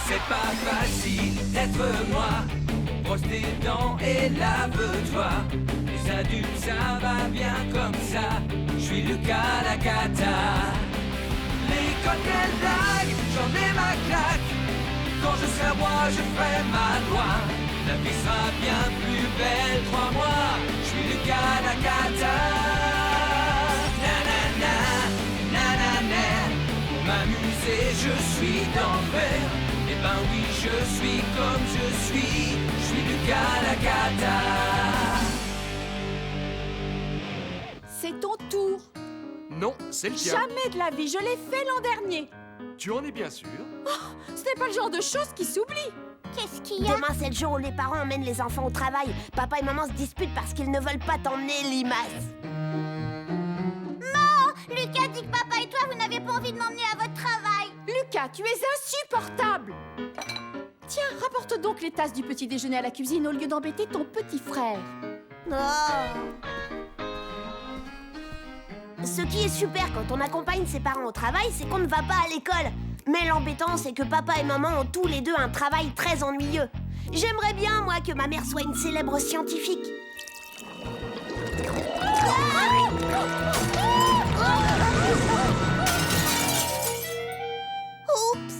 C'est pas facile d'être moi. Brosse tes dents et lave-toi. Les adultes, ça va bien comme ça. Je suis Lucas Lacata. L'école, quelle blague, j'en ai ma claque. Quand je serai roi, je ferai ma loi. La vie sera bien plus belle, crois-moi. Je suis Lucas Lacata. Nanana, nanana. Pour m'amuser, je suis d'enfer. Eh ben oui, je suis comme je suis Lucas Lacata. C'est ton tour. Non, c'est le tien. Jamais de la vie, je l'ai fait l'an dernier. Tu en es bien sûr? Ce n'est pas le genre de choses qui s'oublie. Qu'est-ce qu'il y a? Demain, c'est le jour où les parents emmènent les enfants au travail. Papa et maman se disputent parce qu'ils ne veulent pas t'emmener, Limace. Non! Lucas dit que papa et toi, vous n'avez pas envie de m'emmener à votre travail. Lucas, tu es insupportable. Tiens, rapporte donc les tasses du petit déjeuner à la cuisine au lieu d'embêter ton petit frère. Oh. Ce qui est super quand on accompagne ses parents au travail, c'est qu'on ne va pas à l'école. Mais l'embêtant, c'est que papa et maman ont tous les deux un travail très ennuyeux. J'aimerais bien, moi, que ma mère soit une célèbre scientifique. Oups!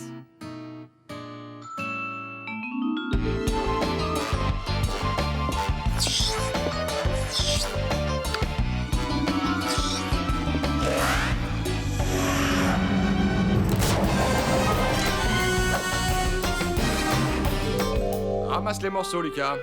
Ramasse les morceaux, Lucas.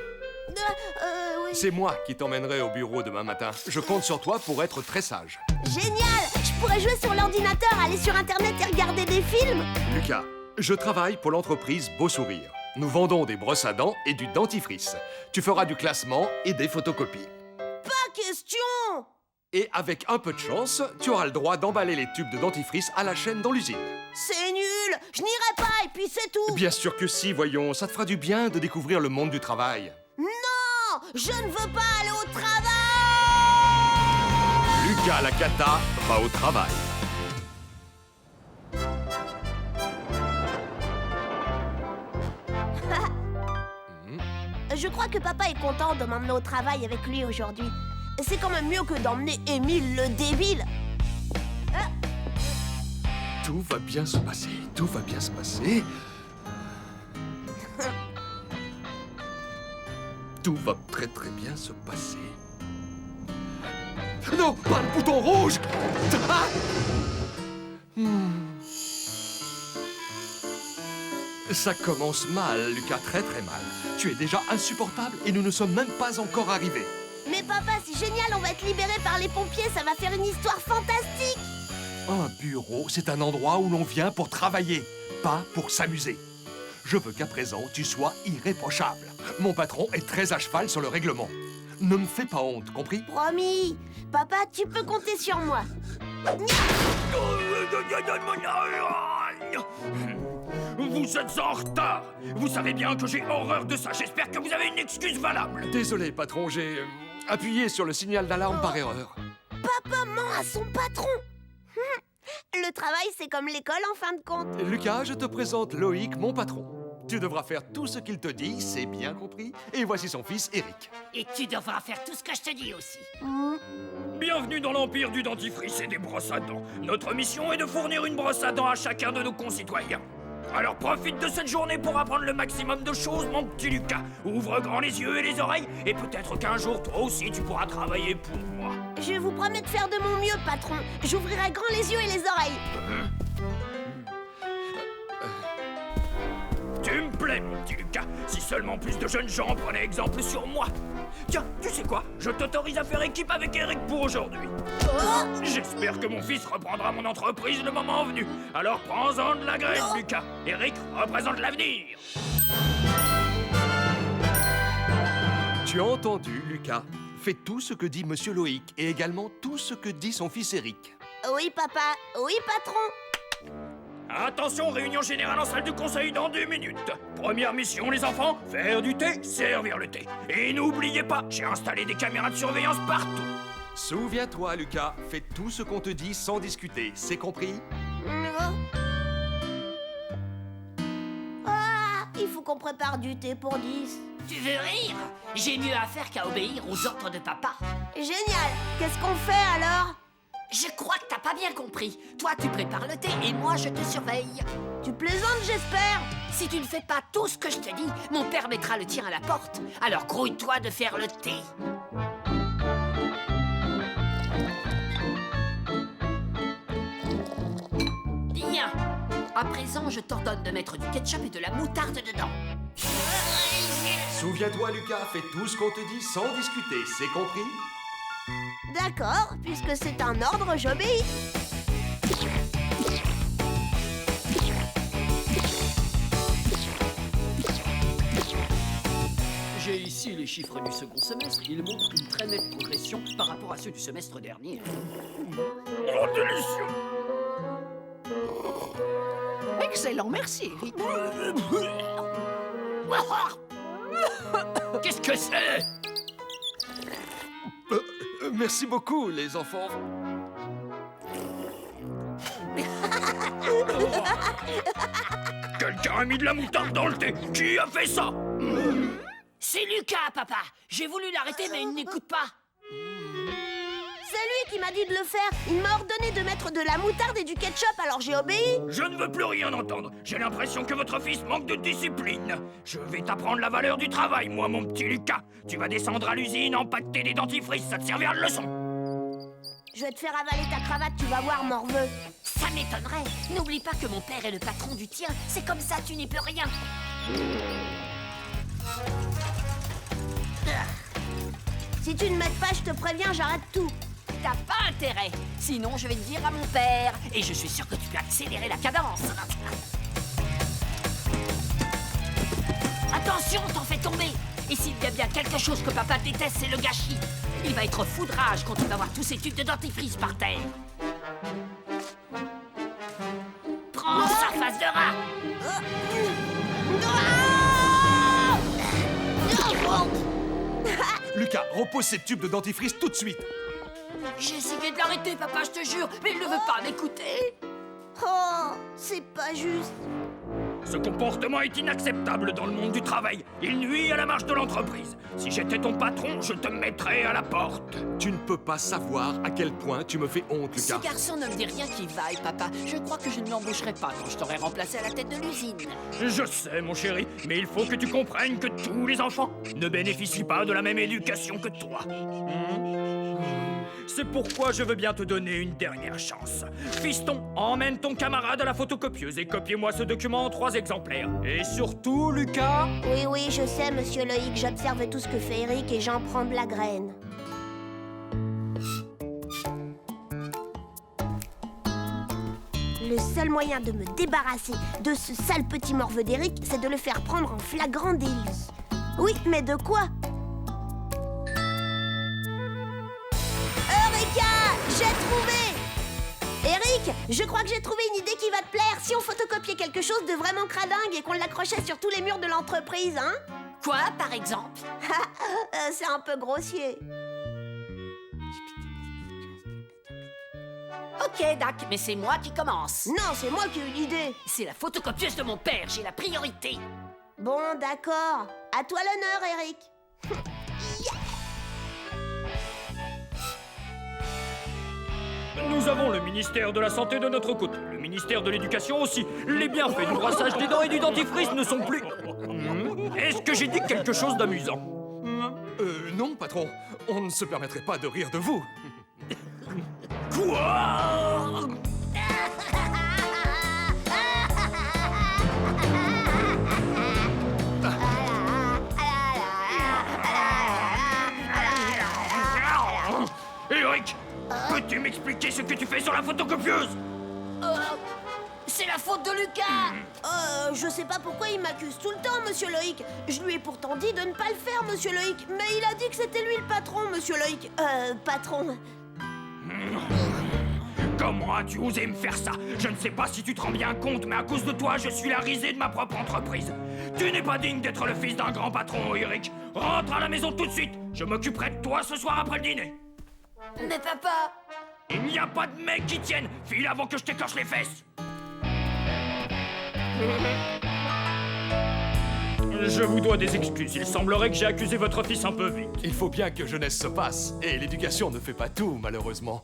Oui. C'est moi qui t'emmènerai au bureau demain matin. Je compte sur toi pour être très sage. Génial! Je pourrais jouer sur l'ordinateur, aller sur Internet et regarder des films. Lucas, je travaille pour l'entreprise Beau Sourire. Nous vendons des brosses à dents et du dentifrice. Tu feras du classement et des photocopies. Pas question! Et avec un peu de chance, tu auras le droit d'emballer les tubes de dentifrice à la chaîne dans l'usine. C'est nul! Je n'irai pas et puis c'est tout! Bien sûr que si, voyons. Ça te fera du bien de découvrir le monde du travail. Non! Je ne veux pas aller au travail! Lucas Lacata va au travail. Je crois que papa est content de m'emmener au travail avec lui aujourd'hui. C'est quand même mieux que d'emmener Émile le débile. Tout va bien se passer, tout va bien se passer. Tout va très très bien se passer. Non, pas le bouton rouge! Ah! Ça commence mal, Lucas, très très mal. Tu es déjà insupportable et nous ne sommes même pas encore arrivés. Mais papa, c'est génial, on va être libérés par les pompiers, ça va faire une histoire fantastique. Un bureau, c'est un endroit où l'on vient pour travailler, pas pour s'amuser. Je veux qu'à présent, tu sois irréprochable. Mon patron est très à cheval sur le règlement. Ne me fais pas honte, compris? Promis. Papa, tu peux compter sur moi. Vous êtes en retard. Vous savez bien que j'ai horreur de ça. J'espère que vous avez une excuse valable. Désolé, patron, j'ai appuyé sur le signal d'alarme par erreur. Papa ment à son patron. Le travail, c'est comme l'école en fin de compte. Lucas, je te présente Loïc, mon patron. Tu devras faire tout ce qu'il te dit, c'est bien compris. Et voici son fils, Eric. Et tu devras faire tout ce que je te dis aussi. Bienvenue dans l'empire du dentifrice et des brosses à dents. Notre mission est de fournir une brosse à dents à chacun de nos concitoyens. Alors profite de cette journée pour apprendre le maximum de choses, mon petit Lucas. Ouvre grand les yeux et les oreilles, et peut-être qu'un jour, toi aussi, tu pourras travailler pour moi. Je vous promets de faire de mon mieux, patron. J'ouvrirai grand les yeux et les oreilles. Tu me plais, mon petit Lucas. Si seulement plus de jeunes gens prenaient exemple sur moi. Tiens, tu sais quoi? Je t'autorise à faire équipe avec Eric pour aujourd'hui. J'espère que mon fils reprendra mon entreprise le moment venu. Alors prends-en de la graine, Lucas. Eric représente l'avenir. Tu as entendu, Lucas? Fais tout ce que dit Monsieur Loïc et également tout ce que dit son fils Eric. Oui, papa. Oui, patron. Attention, réunion générale en salle du conseil dans 2 minutes. Première mission, les enfants, faire du thé, servir le thé. Et n'oubliez pas, j'ai installé des caméras de surveillance partout. Souviens-toi, Lucas, fais tout ce qu'on te dit sans discuter, c'est compris? Ah, qu'on prépare du thé pour 10. Tu veux rire? J'ai mieux à faire qu'à obéir aux ordres de papa. Génial! Qu'est-ce qu'on fait alors? Je crois que t'as pas bien compris. Toi, tu prépares le thé et moi, je te surveille. Tu plaisantes, j'espère? Si tu ne fais pas tout ce que je te dis, mon père mettra le tien à la porte. Alors grouille-toi de faire le thé. Bien. À présent, je t'ordonne de mettre du ketchup et de la moutarde dedans. Souviens-toi, Lucas, fais tout ce qu'on te dit sans discuter, c'est compris? D'accord, puisque c'est un ordre, j'obéis. J'ai ici les chiffres du second semestre. Ils montrent une très nette progression par rapport à ceux du semestre dernier. Oh, délicieux! Excellent, merci, Eric. Qu'est-ce que c'est? Merci beaucoup, les enfants. Quelqu'un a mis de la moutarde dans le thé. Qui a fait ça? C'est Lucas, papa. J'ai voulu l'arrêter, mais il n'écoute pas. C'est lui qui m'a dit de le faire. Il m'a ordonné de mettre de la moutarde et du ketchup, alors j'ai obéi. Je ne veux plus rien entendre. J'ai l'impression que votre fils manque de discipline. Je vais t'apprendre la valeur du travail, moi, mon petit Lucas. Tu vas descendre à l'usine, empaqueter des dentifrices, ça te servira de leçon. Je vais te faire avaler ta cravate, tu vas voir, morveux. Ça m'étonnerait. N'oublie pas que mon père est le patron du tien. C'est comme ça, tu n'y peux rien. Si tu ne m'aides pas, je te préviens, j'arrête tout. T'as pas intérêt. Sinon, je vais le dire à mon père. Et je suis sûr que tu peux accélérer la cadence. Attention, t'en fais tomber. Et s'il y a bien quelque chose que papa déteste, c'est le gâchis. Il va être foudrage quand il va voir tous ces tubes de dentifrice par terre. Prends sa face de rat. Lucas, repose ces tubes de dentifrice tout de suite. J'ai essayé de l'arrêter, papa, je te jure, mais il ne veut pas m'écouter. Oh, c'est pas juste. Ce comportement est inacceptable dans le monde du travail. Il nuit à la marche de l'entreprise. Si j'étais ton patron, je te mettrais à la porte. Tu ne peux pas savoir à quel point tu me fais honte, Ce Lucas. garçon ne me dit rien qui vaille, papa. Je crois que je ne l'embaucherai pas quand je t'aurai remplacé à la tête de l'usine. Je sais, mon chéri, mais il faut que tu comprennes que tous les enfants ne bénéficient pas de la même éducation que toi. C'est pourquoi je veux bien te donner une dernière chance. Fiston, emmène ton camarade à la photocopieuse et copiez-moi ce document en 3 exemplaires. Et surtout, Lucas... Oui, je sais, monsieur Loïc, j'observe tout ce que fait Eric et j'en prends de la graine. Le seul moyen de me débarrasser de ce sale petit morveux d'Eric, c'est de le faire prendre en flagrant délit. Oui, mais de quoi? Eureka! J'ai trouvé! Eric, je crois que j'ai trouvé une idée qui va te plaire. Si on photocopiait quelque chose de vraiment cradingue et qu'on l'accrochait sur tous les murs de l'entreprise, hein? Quoi, par exemple? C'est un peu grossier. Ok, Dac, mais c'est moi qui commence. Non, c'est moi qui ai eu l'idée. C'est la photocopieuse de mon père, j'ai la priorité. Bon, d'accord. À toi l'honneur, Eric. Nous avons le ministère de la Santé de notre côté, le ministère de l'Éducation aussi. Les bienfaits du brossage des dents et du dentifrice ne sont plus... Est-ce que j'ai dit quelque chose d'amusant? Non, patron, on ne se permettrait pas de rire de vous. Quoi? Eric, peux-tu m'expliquer ce que tu fais sur la photocopieuse? C'est la faute de Lucas. Je sais pas pourquoi il m'accuse tout le temps, monsieur Loïc. Je lui ai pourtant dit de ne pas le faire, monsieur Loïc. Mais il a dit que c'était lui le patron, monsieur Loïc. Patron. Comment as-tu osé me faire ça? Je ne sais pas si tu te rends bien compte, mais à cause de toi, je suis la risée de ma propre entreprise. Tu n'es pas digne d'être le fils d'un grand patron, Eric. Rentre à la maison tout de suite. Je m'occuperai de toi ce soir après le dîner. Mais papa... Il n'y a pas de mec qui tienne. File avant que je t'écorche les fesses. Je vous dois des excuses. Il semblerait que j'ai accusé votre fils un peu vite. Il faut bien que jeunesse se passe, et l'éducation ne fait pas tout, malheureusement.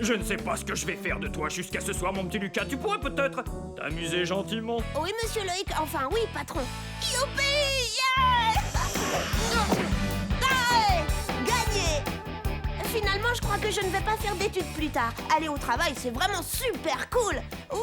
Je ne sais pas ce que je vais faire de toi jusqu'à ce soir, mon petit Lucas. Tu pourrais peut-être t'amuser gentiment. Oui, monsieur Loïc, enfin oui, patron. Youpi! Yeah! Ouais! Gagné! Finalement, je crois que je ne vais pas faire d'études plus tard. Aller au travail, c'est vraiment super cool. Oui!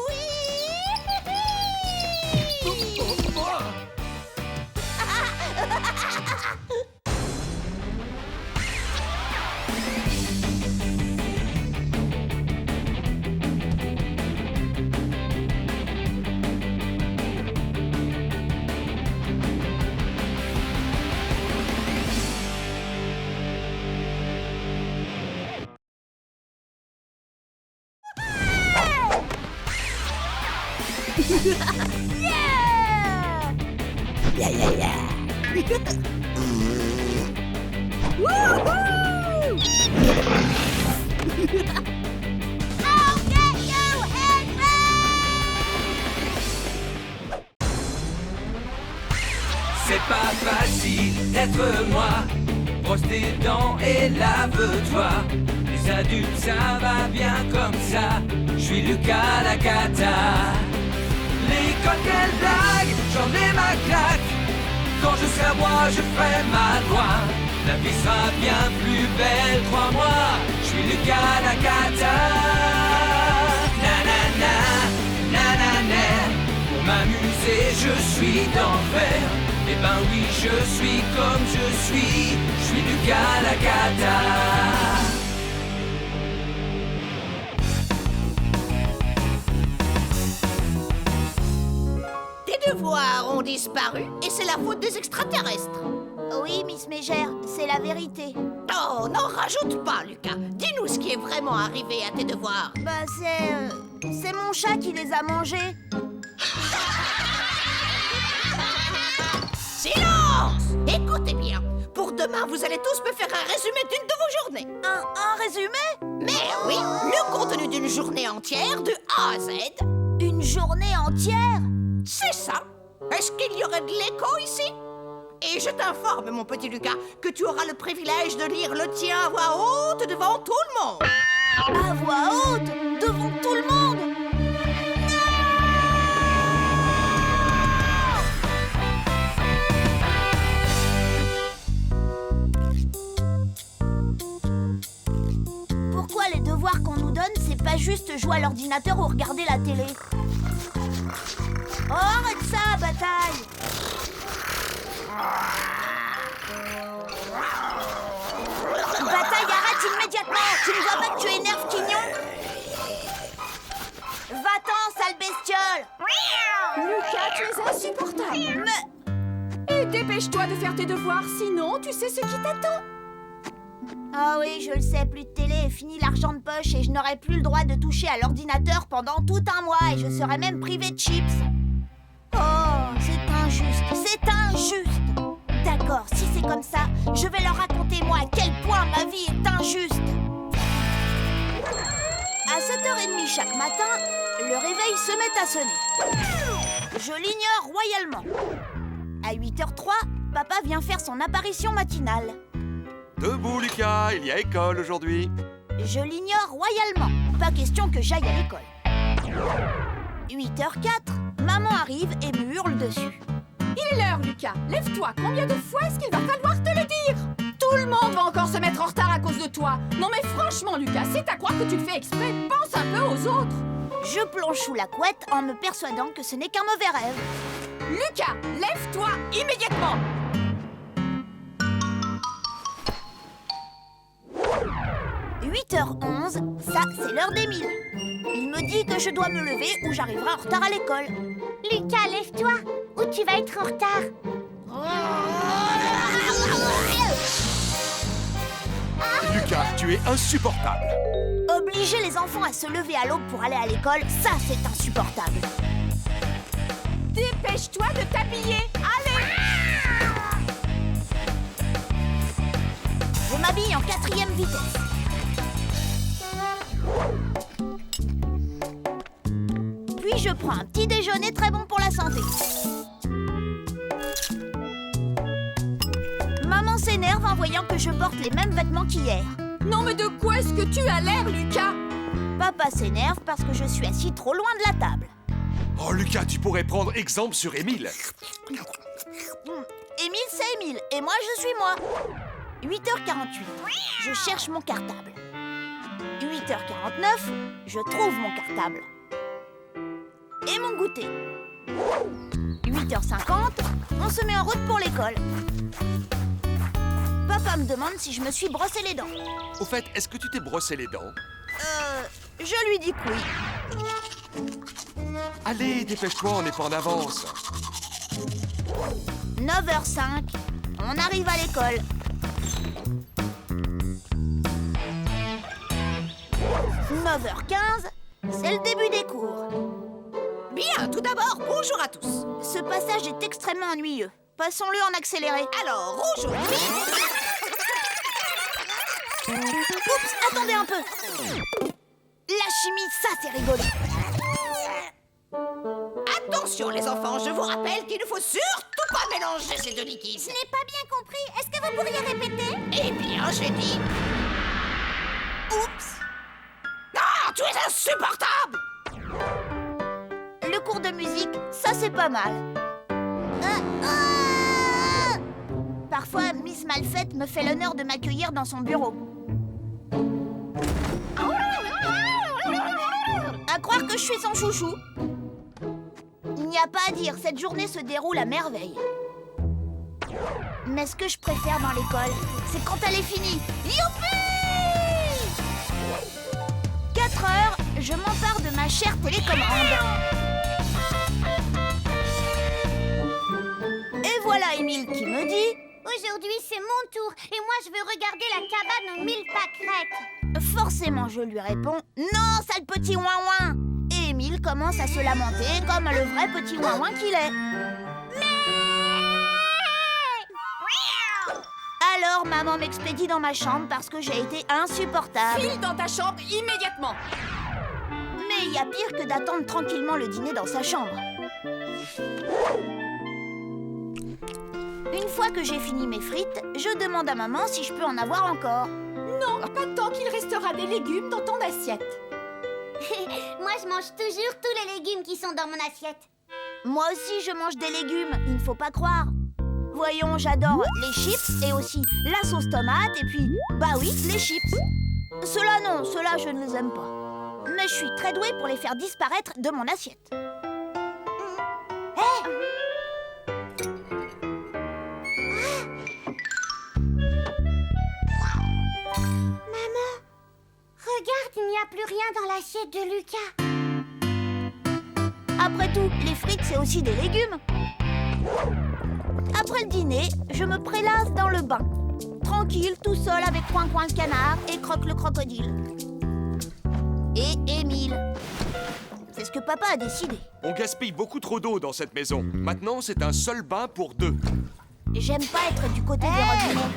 C'est pas facile d'être moi. Brosse tes dents et lave-toi. Les adultes, ça va bien comme ça. Je suis Lucas la cata. L'école, quelle blague, j'en ai ma claque. Quand je serai à moi, je ferai ma loi. La vie sera bien plus belle, crois-moi. Je suis Lucas la cata. Nanana, nanana. Pour m'amuser, je suis d'enfer. Eh ben oui, je suis comme je suis Lucas la cata. Tes devoirs ont disparu et c'est la faute des extraterrestres. Oui, Miss Mégère, c'est la vérité. Oh, n'en rajoute pas, Lucas. Dis-nous ce qui est vraiment arrivé à tes devoirs. Bah, c'est mon chat qui les a mangés. Silence! Écoutez bien. Pour demain, vous allez tous me faire un résumé d'une de vos journées. Un résumé? Mais oui, le contenu d'une journée entière de A à Z. Une journée entière? C'est ça. Est-ce qu'il y aurait de l'écho ici? Et je t'informe, mon petit Lucas, que tu auras le privilège de lire le tien à voix haute devant tout le monde. À voix haute? Devant tout le monde? Pourquoi les devoirs qu'on nous donne, c'est pas juste jouer à l'ordinateur ou regarder la télé? Oh, arrête ça, bataille! Bataille, arrête immédiatement! Tu ne vois pas que tu énerves Quignon? Va-t'en, sale bestiole! Lucas, tu es insupportable. Et dépêche-toi de faire tes devoirs, sinon tu sais ce qui t'attend. Ah oui, je le sais, plus de télé et fini l'argent de poche et je n'aurai plus le droit de toucher à l'ordinateur pendant tout un mois et je serai même privé de chips. Oh, c'est injuste, c'est injuste. D'accord, si c'est comme ça, je vais leur raconter moi à quel point ma vie est injuste. À 7h30 chaque matin, le réveil se met à sonner. Je l'ignore royalement. À 8h03, papa vient faire son apparition matinale. Debout, Lucas, il y a école aujourd'hui. Je l'ignore royalement. Pas question que j'aille à l'école. 8h04, maman arrive et me hurle dessus. Il est l'heure, Lucas. Lève-toi. Combien de fois est-ce qu'il va falloir te le dire? Tout le monde va encore se mettre en retard à cause de toi. Non mais franchement, Lucas, c'est à croire que tu le fais exprès. Pense un peu aux autres. Je plonge sous la couette en me persuadant que ce n'est qu'un mauvais rêve. Lucas, lève-toi immédiatement. 8h11, ça c'est l'heure d'Émile. Il me dit que je dois me lever ou j'arriverai en retard à l'école. Lucas, lève-toi, ou tu vas être en retard. Lucas, tu es insupportable. Obliger les enfants à se lever à l'aube pour aller à l'école, ça c'est insupportable. Dépêche-toi de t'habiller. Allez. Je m'habille en 4e vitesse. Puis je prends un petit déjeuner très bon pour la santé. s'énerve en voyant que je porte les mêmes vêtements qu'hier. Non mais de quoi est-ce que tu as l'air, Lucas? Papa s'énerve parce que je suis assis trop loin de la table. Oh, Lucas, tu pourrais prendre exemple sur Émile. Émile, c'est Émile, et moi, je suis moi. 8h48, je cherche mon cartable. 8h49, je trouve mon cartable. Et mon goûter. 8h50, on se met en route pour l'école. Papa me demande si je me suis brossé les dents. Au fait, est-ce que tu t'es brossé les dents? Je lui dis que oui. Allez, dépêche-toi, on n'est pas en avance. 9h05, on arrive à l'école. 9h15, c'est le début des cours. Bien, tout d'abord, bonjour à tous. Ce passage est extrêmement ennuyeux. Passons-le en accéléré. Alors, aujourd'hui... Oups, attendez un peu. La chimie, ça c'est rigolo. Attention les enfants, je vous rappelle qu'il ne faut surtout pas mélanger ces deux liquides. Je n'ai pas bien compris. Est-ce que vous pourriez répéter? Eh bien, j'ai dit... Oups. Ah, tu es insupportable! Le cours de musique, ça c'est pas mal. Parfois, Miss Malfaite me fait l'honneur de m'accueillir dans son bureau. À croire que je suis son chouchou. Il n'y a pas à dire, cette journée se déroule à merveille. Mais ce que je préfère dans l'école, c'est quand elle est finie. Youpi! 4 heures, je m'empare de ma chère télécommande. Et voilà Émile qui me dit... Aujourd'hui, c'est mon tour et moi, je veux regarder la cabane aux 1000 pâquerettes. Forcément, je lui réponds « Non, sale petit ouin-ouin !» Et Émile commence à se lamenter comme le vrai petit ouin-ouin qu'il est. Alors, maman m'expédie dans ma chambre parce que j'ai été insupportable. File dans ta chambre immédiatement. Mais il y a pire que d'attendre tranquillement le dîner dans sa chambre. Une fois que j'ai fini mes frites, je demande à maman si je peux en avoir encore. Non, pas tant qu'il restera des légumes dans ton assiette. Moi, je mange toujours tous les légumes qui sont dans mon assiette. Moi aussi, je mange des légumes, il ne faut pas croire. Voyons, j'adore les chips et aussi la sauce tomate et puis, bah oui, les chips. Ceux-là, non, ceux-là, je ne les aime pas. Mais je suis très douée pour les faire disparaître de mon assiette. Regarde, il n'y a plus rien dans l'assiette de Lucas. Après tout, les frites, c'est aussi des légumes. Après le dîner, je me prélasse dans le bain. Tranquille, tout seul avec Coin-Coin le canard et Croque le crocodile. Et Émile. C'est ce que papa a décidé. On gaspille beaucoup trop d'eau dans cette maison. Maintenant, c'est un seul bain pour 2. J'aime pas être du côté des robinets.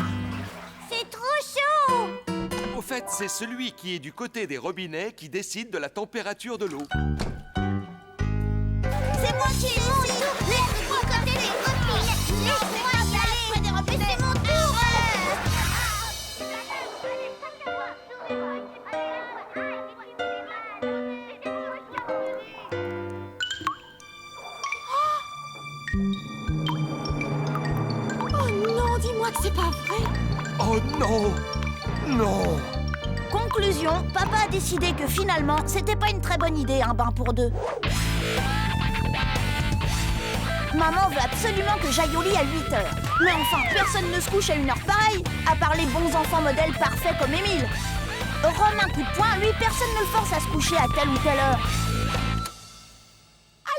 C'est trop chaud. Au fait, c'est celui qui est du côté des robinets qui décide de la température de l'eau. C'est moi qui ai mon tour. Laisse-moi côté des copines. Laisse-moi y aller près des robinets. C'est mon tour. Oh non, dis-moi que c'est pas vrai. Oh non! Non! Conclusion, papa a décidé que finalement, c'était pas une très bonne idée, un bain pour 2. Maman veut absolument que j'aille au lit à 8h. Mais enfin, personne ne se couche à une heure pareille, à part les bons enfants modèles parfaits comme Émile. Rome un coup de poing, lui, personne ne le force à se coucher à telle ou telle heure.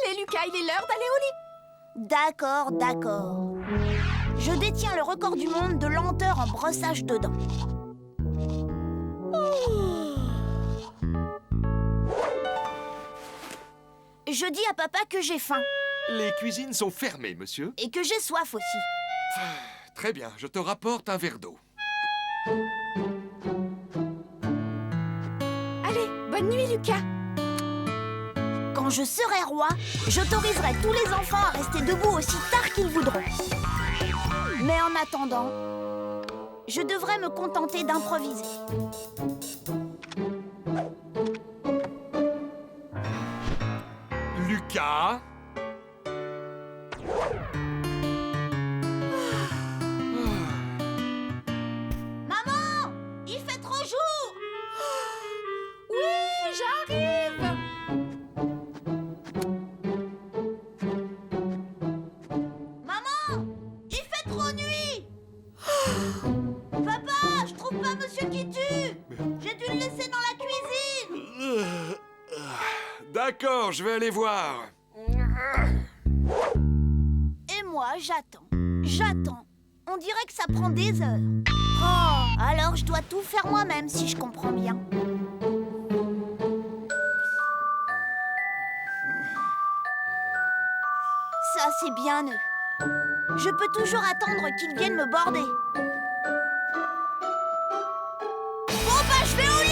Allez, Lucas, il est l'heure d'aller au lit. D'accord, d'accord. Je détiens le record du monde de lenteur en brossage de dents. Je dis à papa que j'ai faim Les cuisines sont fermées, monsieur. et que j'ai soif aussi. Très bien, je te rapporte un verre d'eau. Allez, bonne nuit, Lucas. Quand je serai roi, j'autoriserai tous les enfants à rester debout aussi tard qu'ils voudront. Mais en attendant, Je devrais me contenter d'improviser. Lucas? Maman! Il fait trop jour! Oui, j'arrive. Maman! Il fait trop nuit! Papa, je trouve pas Monsieur qui tue! J'ai dû le laisser dans la cuisine! D'accord, je vais aller voir. Et moi, j'attends. J'attends. On dirait que ça prend des heures. Oh, alors je dois tout faire moi-même si je comprends bien. Ça, c'est bien eux. Je peux toujours attendre qu'ils viennent me border. Bon, bah, je vais au lit!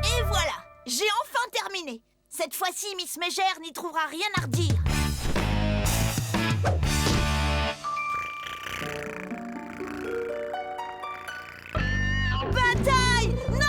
Et voilà, j'ai enfin terminé. Cette fois-ci, Miss Mégère n'y trouvera rien à redire. Bataille! Non!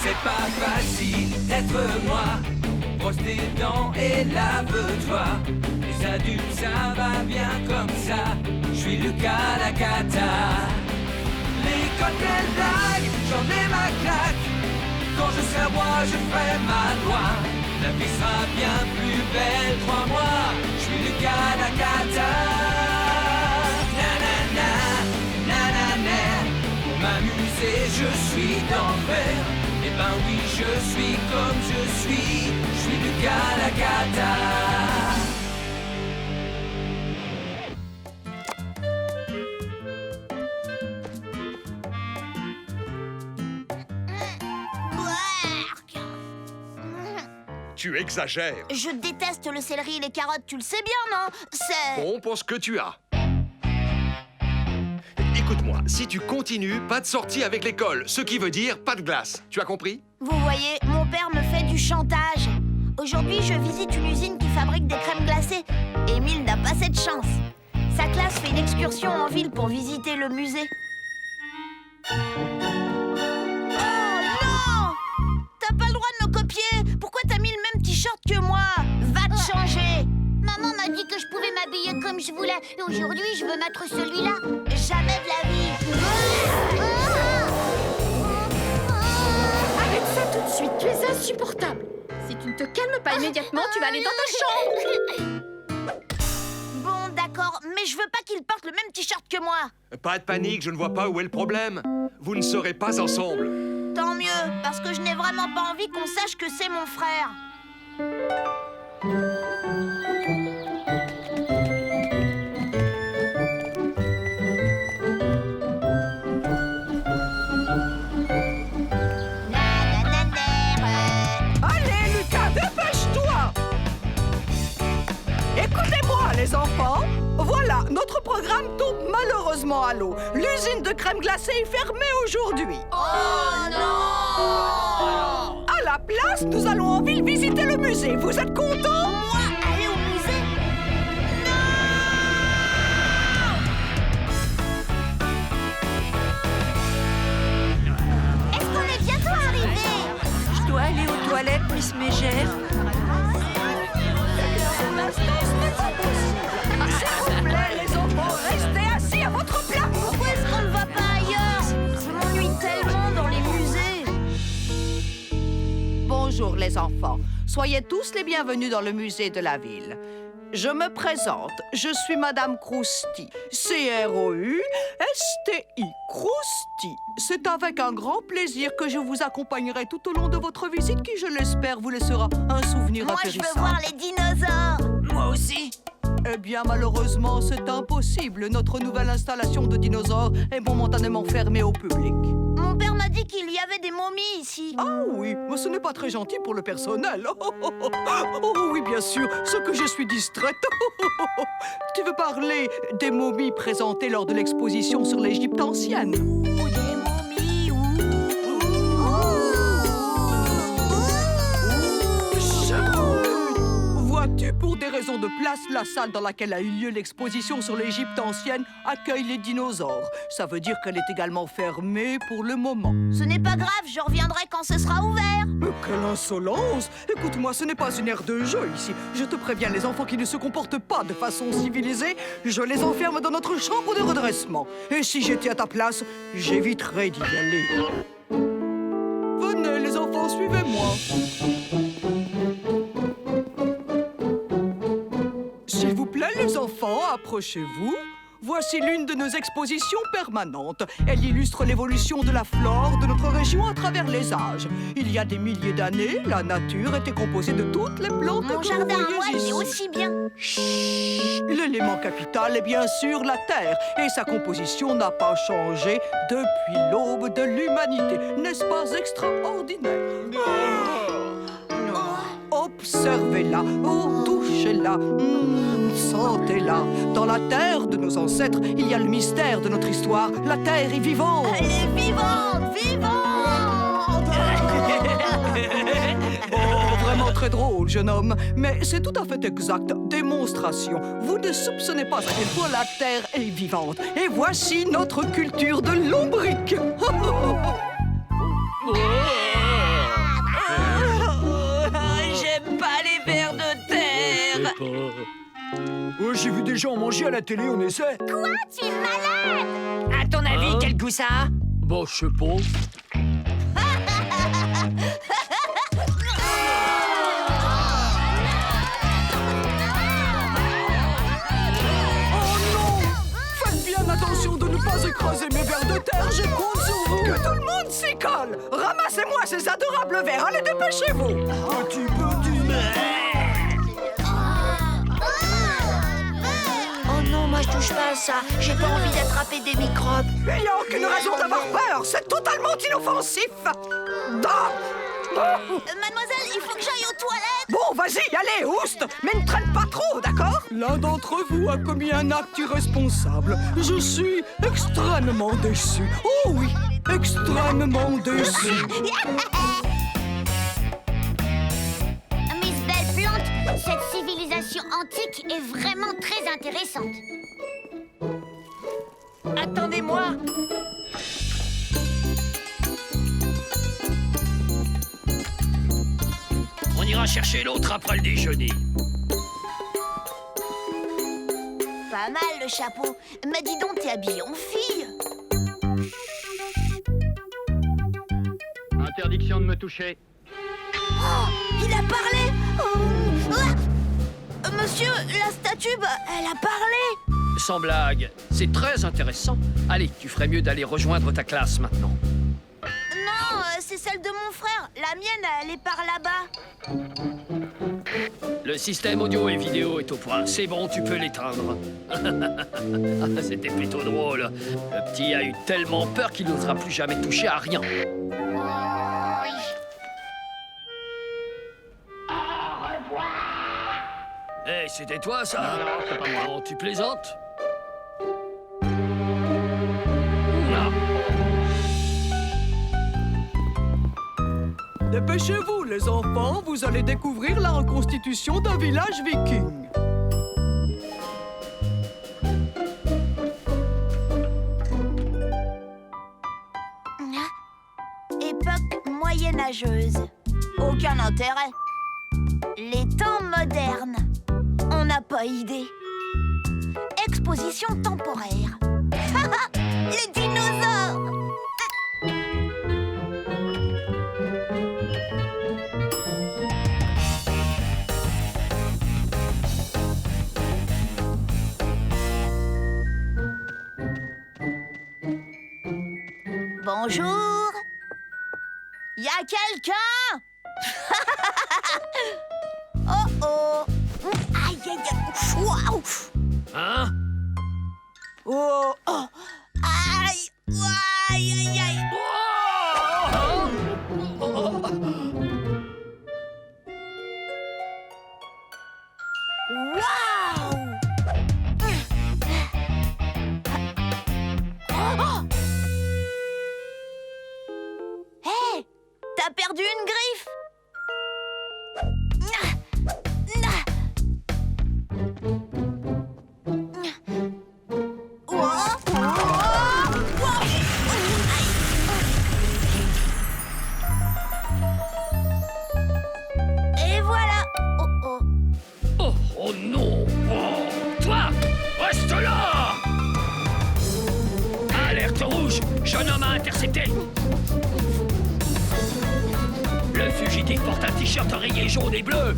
C'est pas facile d'être moi. Brosse tes dents et lave-toi. Les adultes, ça va bien comme ça. Je suis Lucas la cata. L'école, quelle blague, j'en ai ma claque. Quand je serai roi, je ferai ma loi. La vie sera bien plus belle, crois-moi. Je suis Lucas la cata. Nanana, nanana. Pour m'amuser, je suis d'enfer. Eh ben oui, je suis comme je suis Lucas la cata. Tu exagères. Je déteste le céleri et les carottes, tu le sais bien, non? C'est... Bon, pour ce que tu as. Écoute-moi, si tu continues, pas de sortie avec l'école, ce qui veut dire pas de glace. Tu as compris? Vous voyez, mon père me fait du chantage. Aujourd'hui, je visite une usine qui fabrique des crèmes glacées. Émile n'a pas cette chance. Sa classe fait une excursion en ville pour visiter le musée. Oh non! T'as pas le droit de me copier! Pourquoi t'as mis le même t-shirt que moi? Va te changer! Maman m'a dit que je pouvais m'habiller comme je voulais. Et aujourd'hui, je veux mettre celui-là. Jamais de la vie! Arrête ça tout de suite, tu es insupportable. Si tu ne te calmes pas immédiatement, tu vas aller dans ta chambre. Bon, d'accord, mais je veux pas qu'il porte le même t-shirt que moi. Pas de panique, je ne vois pas où est le problème. Vous ne serez pas ensemble. Tant mieux, parce que je n'ai vraiment pas envie qu'on sache que c'est mon frère. Allez, Lucas, dépêche-toi! Écoutez-moi, les enfants. Voilà, notre programme tombe malheureusement à l'eau. L'usine de crème glacée est fermée aujourd'hui. Oh non! À la place, nous allons en ville visiter le musée. Vous êtes contents? Moi, aller au musée? Non! Est-ce qu'on est bientôt arrivé? Je dois aller aux toilettes, Miss Mégère. Un instant, ce n'est pas possible. Bonjour les enfants, soyez tous les bienvenus dans le musée de la ville. Je me présente, je suis Madame Crousty, C-R-O-U-S-T-I, Crousty. C'est avec un grand plaisir que je vous accompagnerai tout au long de votre visite qui, je l'espère, vous laissera un souvenir Moi, je atterrissant. veux voir les dinosaures. Moi aussi. Eh bien, malheureusement, c'est impossible. Notre nouvelle installation de dinosaures est momentanément fermée au public. Mon père m'a dit qu'il y avait des momies ici. Ah oui, mais ce n'est pas très gentil pour le personnel. Oh oui, bien sûr, ce que je suis distraite. Tu veux parler des momies présentées lors de l'exposition sur l'Égypte ancienne? Ou des momies, Vois-tu, pour des raisons de place, la salle dans laquelle a eu lieu l'exposition sur l'Égypte ancienne accueille les dinosaures. Ça veut dire qu'elle est également fermée pour le moment. Ce n'est pas grave, je reviendrai quand ce sera ouvert. Mais quelle insolence! Écoute-moi, ce n'est pas une aire de jeu ici. Je te préviens, les enfants qui ne se comportent pas de façon civilisée, je les enferme dans notre chambre de redressement. Et si j'étais à ta place, j'éviterais d'y aller. Venez, les enfants, suivez-moi. S'il vous plaît, les enfants, approchez-vous. Voici l'une de nos expositions permanentes. Elle illustre l'évolution de la flore de notre région à travers les âges. Il y a des milliers d'années, la nature était composée de toutes les plantes Mon que jardin vous à moi, voyez il est ici. aussi bien. L'élément capital est bien sûr la Terre, et sa composition n'a pas changé depuis l'aube de l'humanité. N'est-ce pas extraordinaire? Observez-la, oh, touchez-la, sentez-la. Dans la terre de nos ancêtres, il y a le mystère de notre histoire. La terre est vivante. Elle est vivante, vivante. Oh, vraiment très drôle, jeune homme. Mais c'est tout à fait exact. Démonstration. Vous ne soupçonnez pas à quel point la terre est vivante. Et voici notre culture de lombric. J'aime pas les vers de terre. Oh, j'ai vu des gens manger à la télé, on essaie. Quoi? Tu es malade? À ton avis, quel goût ça a? Bon, je sais pas. Oh non! Faites bien attention de ne pas écraser mes vers de terre, je compte sur vous! Que tout le monde s'y colle! Ramassez-moi ces adorables vers, allez, dépêchez-vous! Petit. Oh non, moi je touche pas à ça. J'ai pas envie d'attraper des microbes. Il n'y a aucune raison d'avoir peur, c'est totalement inoffensif! Mademoiselle, il faut que j'aille aux toilettes. Bon, vas-y, allez, ouste, mais ne traîne pas trop, d'accord? L'un d'entre vous a commis un acte irresponsable. Je suis extrêmement déçu. Oh oui, extrêmement déçu. Miss Belle Plante, cette civilisation antique est vraiment très intéressante. Attendez-moi. On ira chercher l'autre après le déjeuner. Pas mal le chapeau. Mais dis donc, t'es habillée en fille. Interdiction de me toucher. Oh, il a parlé. Monsieur, la statue, elle a parlé. Sans blague, c'est très intéressant. Allez, tu ferais mieux d'aller rejoindre ta classe maintenant. Non, c'est celle de mon frère. La mienne, elle est par là-bas. Le système audio et vidéo est au point. C'est bon, tu peux l'éteindre. C'était plutôt drôle. Le petit a eu tellement peur qu'il n'osera plus jamais toucher à rien. Hé, c'était toi, ça? Non, c'est pas moi. Non, tu plaisantes? Non. Dépêchez-vous, les enfants, vous allez découvrir la reconstitution d'un village viking. Époque moyenâgeuse. Aucun intérêt. Les temps modernes. On n'a pas idée. Exposition temporaire. Les dinosaures. Bonjour. Y a quelqu'un? Oh oh. Aïe aïe aïe. Waouh. Hein? Oh oh. Aïe. Aïe aïe aïe. Waouh. Hé, t'as perdu une griffe. Et voilà. Oh oh. Oh, oh non! Oh, toi! Reste là! Alerte rouge! Jeune homme à intercepter! Le fugitif porte un t-shirt rayé jaune et bleu!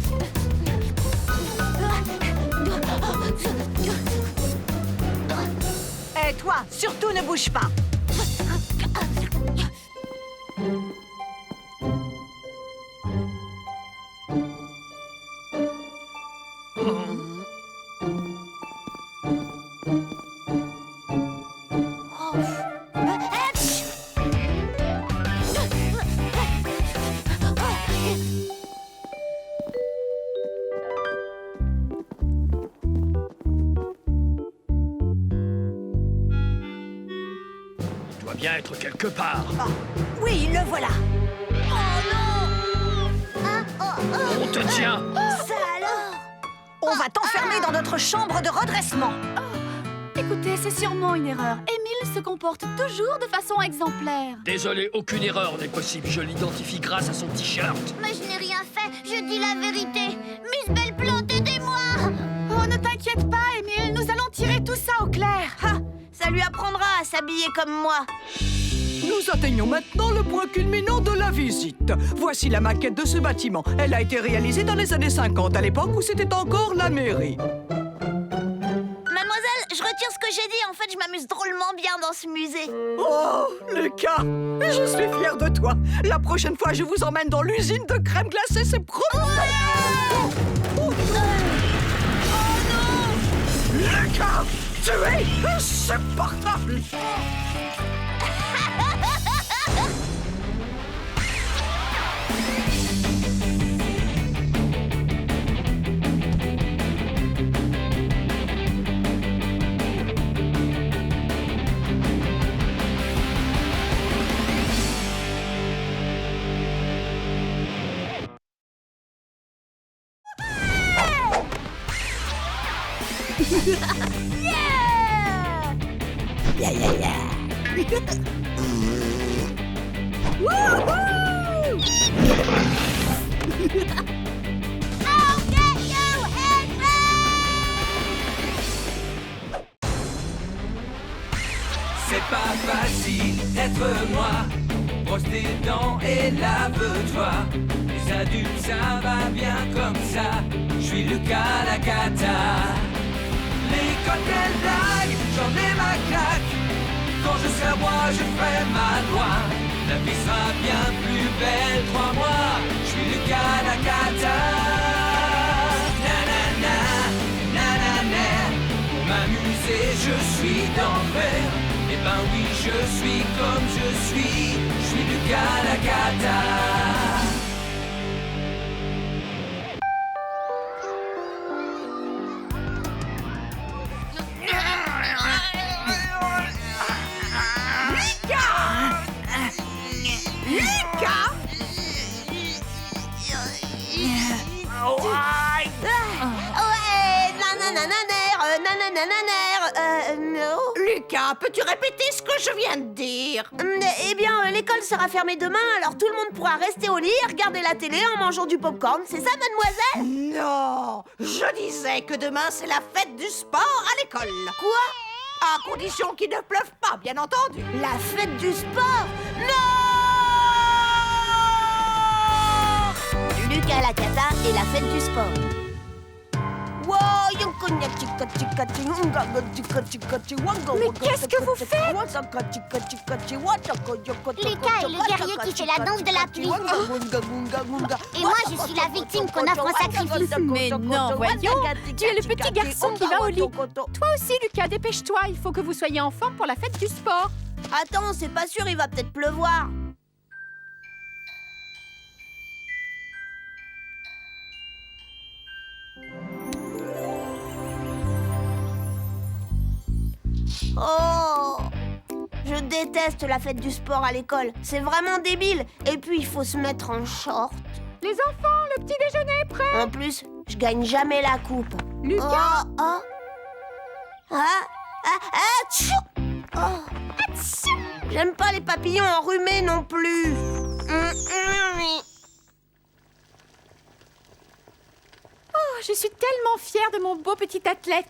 Et toi, surtout ne bouge pas. Il doit bien être quelque part. Ah, oui, le voilà. On te tient! Ça alors? On va t'enfermer dans notre chambre de redressement. Écoutez, c'est sûrement une erreur. Émile se comporte toujours de façon exemplaire. Désolé, aucune erreur n'est possible. Je l'identifie grâce à son t-shirt. Mais je n'ai rien fait, je dis la vérité. Miss Belle Plante, aidez-moi! Oh, ne t'inquiète pas, Émile, nous allons tirer tout ça au clair. Ha, ça lui apprendra à s'habiller comme moi. Nous atteignons maintenant le point culminant de la visite. Voici la maquette de ce bâtiment. Elle a été réalisée dans les années 50, à l'époque où c'était encore la mairie. Mademoiselle, je retire ce que j'ai dit. En fait, je m'amuse drôlement bien dans ce musée. Oh, Lucas, je suis fière de toi. La prochaine fois, je vous emmène dans l'usine de crème glacée, c'est promis. Lucas, tu es insupportable. C'est pas facile d'être moi. Brosse tes dents et lave-toi. Les adultes, ça va bien comme ça. Je suis Lucas Lacata. L'école, quelle blague, j'en ai ma claque. Quand je serai roi, je ferai ma loi. La vie sera bien plus belle, crois-moi. Je suis Lucas Lacata. Nanana, nanana. Pour m'amuser, je suis d'enfer. Eh ben oui, je suis comme je suis Lucas Lacata. Lucas, peux-tu répéter ce que je viens de dire? Eh bien, l'école sera fermée demain, alors tout le monde pourra rester au lit et regarder la télé en mangeant du popcorn. C'est ça, mademoiselle? Non, je disais que demain c'est la fête du sport à l'école. Quoi? À condition qu'il ne pleuve pas, bien entendu. La fête du sport? Non! Lucas Lacata et la fête du sport. Wow! Mais qu'est-ce que vous faites? Lucas est le guerrier qui fait la danse de la pluie. Et moi, je suis la victime qu'on offre en sacrifice. Mais non, voyons. Tu es le petit garçon qui va au lit. Toi aussi, Lucas, dépêche-toi. Il faut que vous soyez en forme pour la fête du sport. Attends, c'est pas sûr, il va peut-être pleuvoir. Oh! Je déteste la fête du sport à l'école. C'est vraiment débile. Et puis, il faut se mettre en short. Les enfants, le petit déjeuner est prêt. En plus, je gagne jamais la coupe. Lucas. Tchou! J'aime pas les papillons enrhumés non plus. Oh, je suis tellement fière de mon beau petit athlète.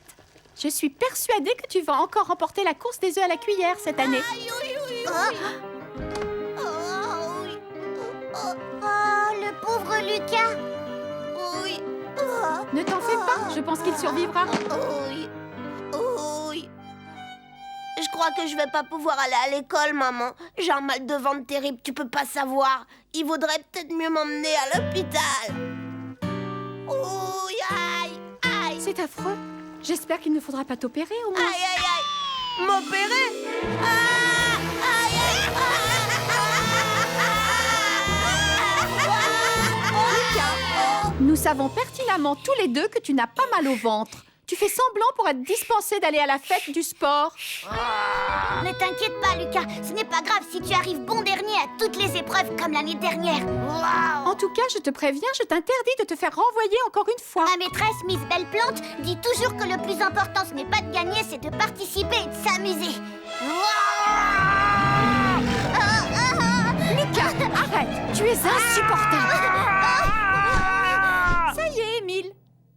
Je suis persuadée que tu vas encore remporter la course des œufs à la cuillère cette année. Oh, le pauvre Lucas. Ne t'en fais pas, je pense qu'il survivra. Je crois que je vais pas pouvoir aller à l'école, maman. J'ai un mal de ventre terrible, tu peux pas savoir. Il vaudrait peut-être mieux m'emmener à l'hôpital. Aïe. C'est affreux. J'espère qu'il ne faudra pas t'opérer au moins. Aïe. M'opérer? Nous savons pertinemment tous les deux que tu n'as pas mal au ventre. Tu fais semblant pour être dispensé d'aller à la fête du sport. Ne t'inquiète pas, Lucas. Ce n'est pas grave si tu arrives bon dernier à toutes les épreuves comme l'année dernière. En tout cas, je te préviens, je t'interdis de te faire renvoyer encore une fois. Ma maîtresse, Miss Belle-Plante, dit toujours que le plus important, ce n'est pas de gagner, c'est de participer et de s'amuser. Lucas, arrête. Tu es insupportable. Ça y est, Émile.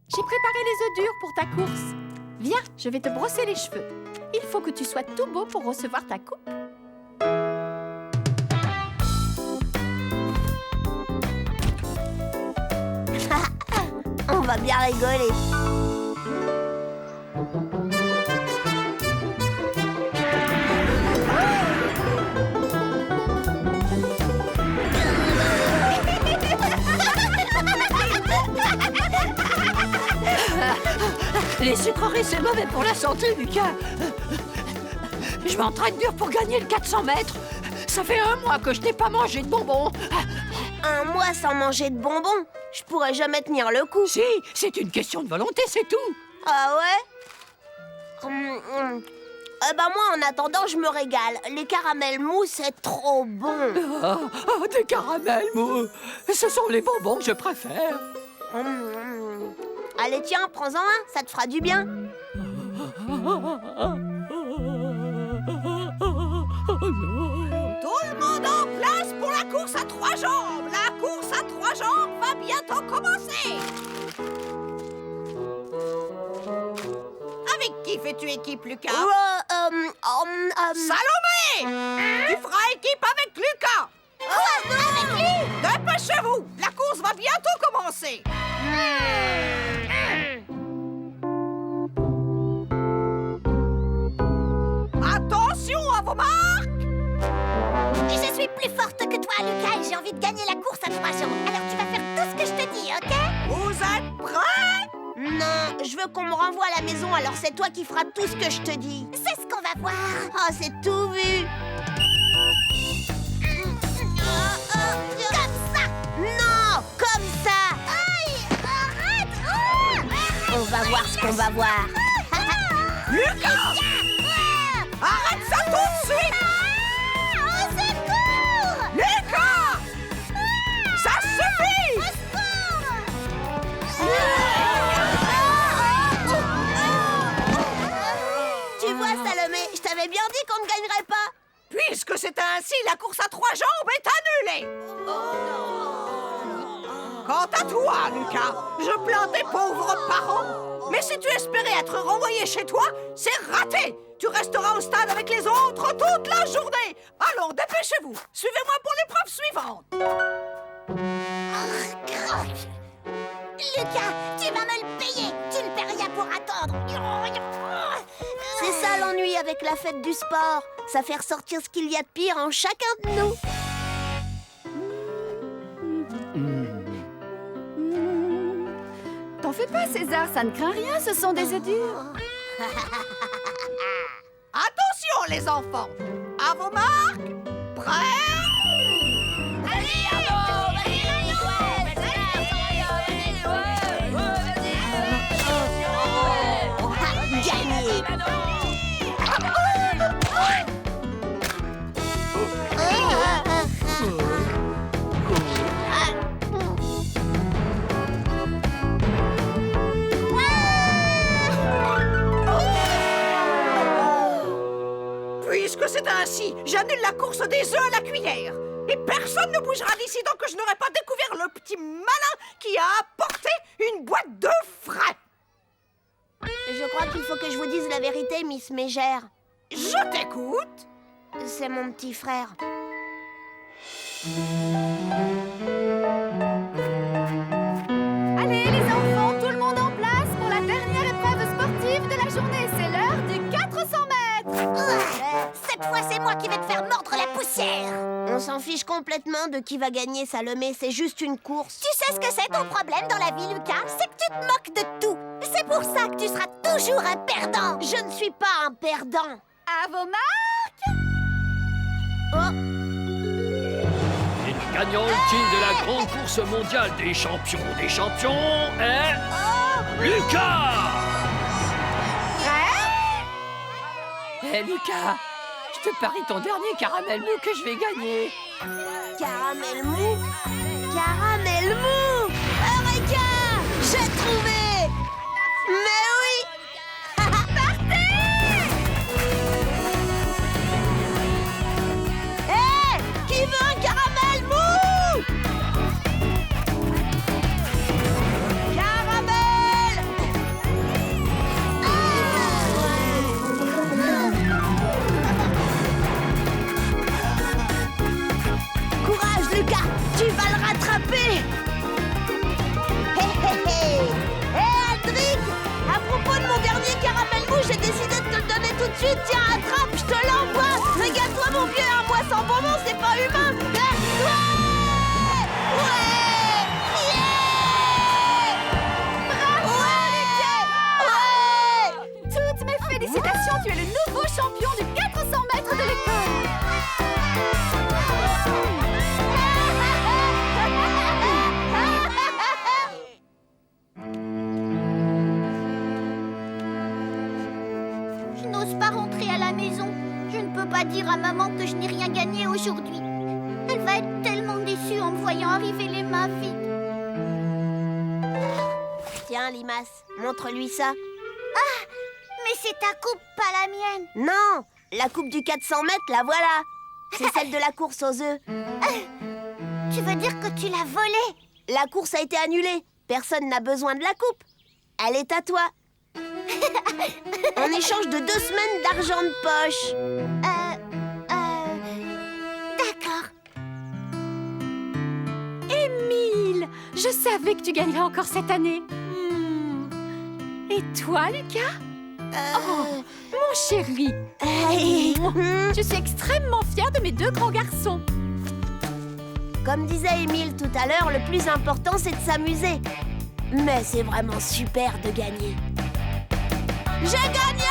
J'ai préparé les œufs durs pour ta course. Viens, je vais te brosser les cheveux. Il faut que tu sois tout beau pour recevoir ta coupe. On va bien rigoler. Les sucreries, c'est mauvais pour la santé, Lucas. Je m'entraîne dur pour gagner le 400 mètres. Ça fait 1 mois que je n'ai pas mangé de bonbons. 1 mois sans manger de bonbons? Je pourrais jamais tenir le coup. Si, c'est une question de volonté, c'est tout. Ah ouais? Bah moi, en attendant, je me régale. Les caramels mous, c'est trop bon. Des caramels mous. Ce sont les bonbons que je préfère. Allez, tiens, prends-en un, ça te fera du bien. Tout le monde en place pour la course à 3 jambes. La course à 3 jambes va bientôt commencer. Avec qui fais-tu équipe, Lucas? Salomé! Tu feras équipe avec Lucas. Avec lui? Dépêchez-vous, la course va bientôt commencer. Attention à vos marques! Je suis plus forte que toi, Lucas, et j'ai envie de gagner la course à 3 jambes. Alors tu vas faire tout ce que je te dis, ok? Vous êtes prêts? Non, je veux qu'on me renvoie à la maison, alors c'est toi qui feras tout ce que je te dis. C'est ce qu'on va voir. Oh, c'est tout vu. Comme ça. Non, comme ça. Aïe, arrête. On va voir ce qu'on va voir. Lucas! Arrête ça tout de suite! Au secours! Lucas! Ça suffit! Au secours! Tu vois, Salomé, je t'avais bien dit qu'on ne gagnerait pas. Puisque c'est ainsi, la course à 3 jambes est annulée! Quant à toi, Lucas, je plains tes pauvres parents. Mais si tu espérais être renvoyé chez toi, c'est raté! Tu resteras au stade avec les autres toute la journée. Alors dépêchez-vous, suivez-moi pour l'épreuve suivante. Lucas, tu vas me le payer. Tu ne perds rien aussi avec la fête du sport. Ça fait ressortir ce qu'il y a de pire en chacun de nous. T'en fais pas, César, ça ne craint rien, ce sont des œufs durs. Attention, les enfants. À vos marques. Prêts? Gagné. Puisque c'est ainsi, j'annule la course des œufs à la cuillère. Et personne ne bougera d'ici tant que je n'aurai pas découvert le petit malin qui a apporté une boîte d'œufs frais. Je crois qu'il faut que je vous dise la vérité, Miss Mégère. Je t'écoute. C'est mon petit frère. Allez, les enfants, tout le monde en place pour la dernière épreuve sportive de la journée. C'est l'heure du 400 mètres. Cette fois, c'est moi qui vais te faire mordre la poussière. On s'en fiche complètement de qui va gagner, Salomé. C'est juste une course. Tu sais ce que c'est ton problème dans la vie, Lucas? C'est que tu te moques de tout. C'est pour ça que tu seras toujours un perdant. Je ne suis pas un perdant. À vos marques. Et le gagnant ultime de la grande course mondiale des champions est... Lucas! Hé, Lucas, je te parie ton dernier caramel mou que je vais gagner. Caramel mou. Caramel mou. Eureka! J'ai trouvé. Mais oui. Hé! Qui veut un caramel mou? Caramel! Courage, Lucas! Tu vas le rattraper! Hé, hé, hé! Hé, Aldric! À propos de mon dernier caramel mou, j'ai décidé de te le donner tout de suite. Tiens, attrape, je te l'envoie! Regarde-toi, mon vieux, un mois sans bonbons, c'est pas humain! Ouais! Ouais! Yeah! Ouais! Toutes mes félicitations, tu es le nouveau champion du 400 mètres de l'école. Je n'ose pas rentrer à la maison. Je ne peux pas dire à maman que je n'ai rien gagné aujourd'hui. Elle va être tellement déçue en me voyant arriver les mains vides. Tiens, Limace, montre-lui ça. Ah! Mais c'est ta coupe, pas la mienne. Non! La coupe du 400 mètres, la voilà! C'est celle de la course aux œufs. Tu veux dire que tu l'as volée? La course a été annulée. Personne n'a besoin de la coupe. Elle est à toi. En échange de 2 semaines d'argent de poche. D'accord. Émile, je savais que tu gagnerais encore cette année. Et toi, Lucas? Oh, mon chéri. Je suis extrêmement fière de mes 2 grands garçons. Comme disait Émile tout à l'heure, le plus important, c'est de s'amuser. Mais c'est vraiment super de gagner. J'ai gagné!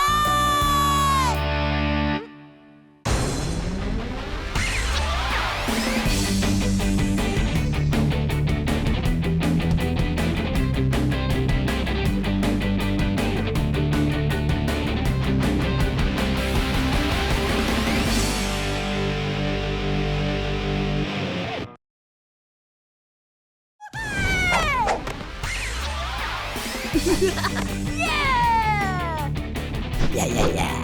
Yeah, yeah, yeah.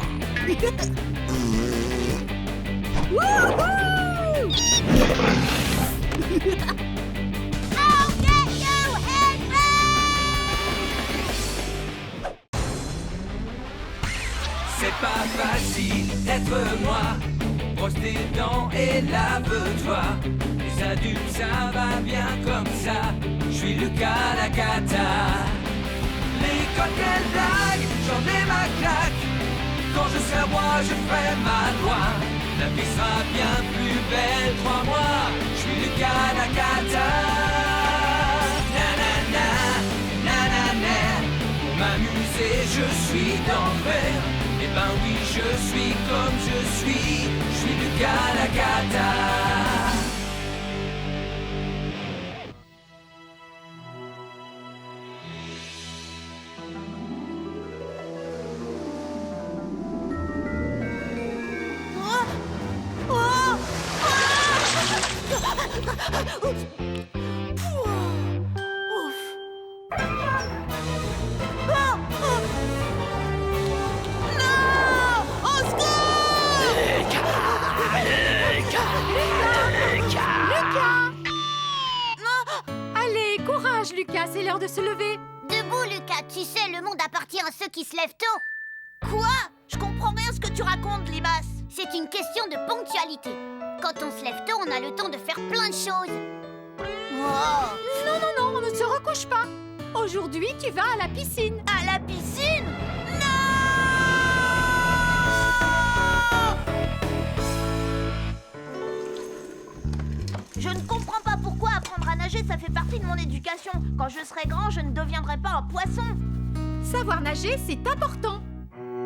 C'est pas facile d'être moi. Brosse tes dents et lave-toi. Les adultes, ça va bien comme ça. Je suis Lucas Lacata. L'école, quelle blague, j'en ai ma claque. Quand je prochain roi, je ferai ma loi. La vie sera bien plus belle, crois-moi. Je suis Lucas Nakata. Nanana, nanana. Pour m'amuser, je suis d'enfer. Eh ben oui, je suis comme je suis Lucas Nakata. Allez, courage, Lucas, c'est l'heure de se lever. Debout, Lucas, tu sais, le monde appartient à ceux qui se lèvent tôt. Quoi? Je comprends rien ce que tu racontes, Limace. C'est une question de ponctualité. Quand on se lève tôt, on a le temps de faire plein de choses. Oh. Non, non, non, on ne se recouche pas. Aujourd'hui, tu vas à la piscine. À la piscine? Non! Je ne comprends pas pourquoi apprendre à nager, ça fait partie de mon éducation. Quand je serai grand, je ne deviendrai pas un poisson. Savoir nager, c'est important.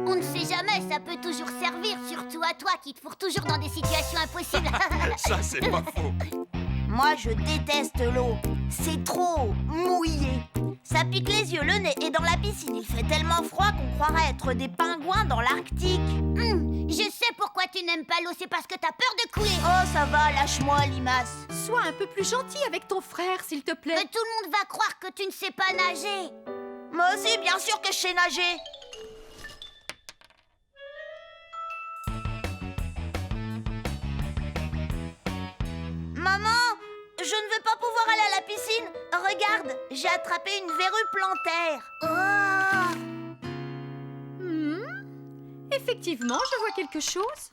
On ne sait jamais, ça peut toujours servir, surtout à toi qui te fourre toujours dans des situations impossibles. Ça, c'est pas faux. Moi, je déteste l'eau. C'est trop mouillé. Ça pique les yeux, le nez, et dans la piscine, il fait tellement froid qu'on croirait être des pingouins dans l'Arctique. Je sais pourquoi tu n'aimes pas l'eau, c'est parce que t'as peur de couler. Oh, ça va, lâche-moi, Limace. Sois un peu plus gentil avec ton frère, s'il te plaît. Mais tout le monde va croire que tu ne sais pas nager. Moi aussi, bien sûr que je sais nager. Maman, je ne veux pas pouvoir aller à la piscine. Regarde, j'ai attrapé une verrue plantaire. Effectivement, je vois quelque chose.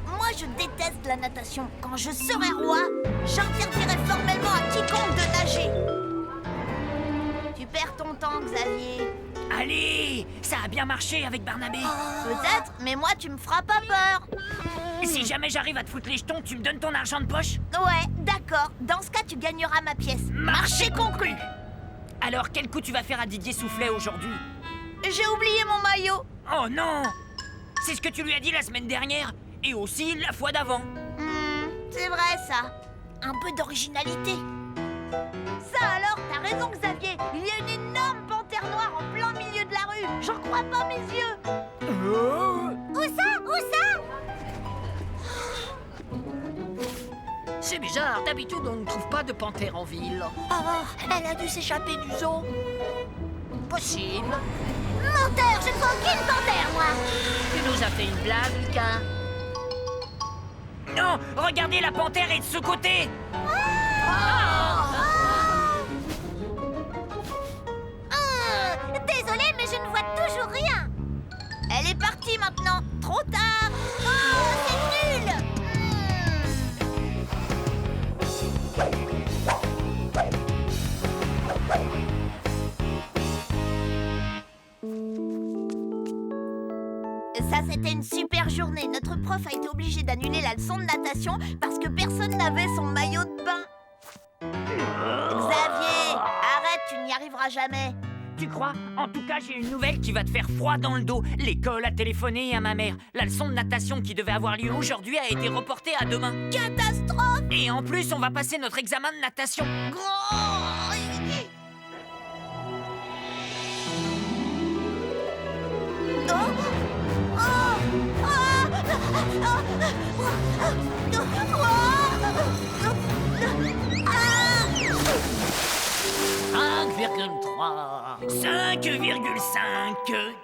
Moi, je déteste la natation. Quand je serai roi, j'interdirai formellement à quiconque de nager. Tu perds ton temps, Xavier. Allez, ça a bien marché avec Barnabé. Peut-être, mais moi, tu me feras pas peur. Si jamais j'arrive à te foutre les jetons, tu me donnes ton argent de poche? Ouais, d'accord. Dans ce cas, tu gagneras ma pièce. Marché conclu. Alors, quel coup tu vas faire à Didier Soufflet aujourd'hui? J'ai oublié mon maillot. Oh non! C'est ce que tu lui as dit la semaine dernière, et aussi la fois d'avant. C'est vrai, ça. Un peu d'originalité. Ça alors, t'as raison, Xavier. Il y a une énorme panthère noire en plein milieu de la rue. J'en crois pas mes yeux. Où ça? Où ça? C'est bizarre, d'habitude on ne trouve pas de panthère en ville. Elle a dû s'échapper du zoo. Possible. Menteur, je ne vois aucune panthère, moi. Tu nous as fait une blague, Lucas. Non, regardez, la panthère est de ce côté. Désolée, mais je ne vois toujours rien. Elle est partie maintenant. Trop tard. C'est nul. Ça, c'était une super journée. Notre prof a été obligé d'annuler la leçon de natation parce que personne n'avait son maillot de bain. Xavier, arrête, tu n'y arriveras jamais. Tu crois? En tout cas, j'ai une nouvelle qui va te faire froid dans le dos. L'école a téléphoné à ma mère. La leçon de natation qui devait avoir lieu aujourd'hui a été reportée à demain. Catastrophe! Et en plus, on va passer notre examen de natation. $5,3. 5,5.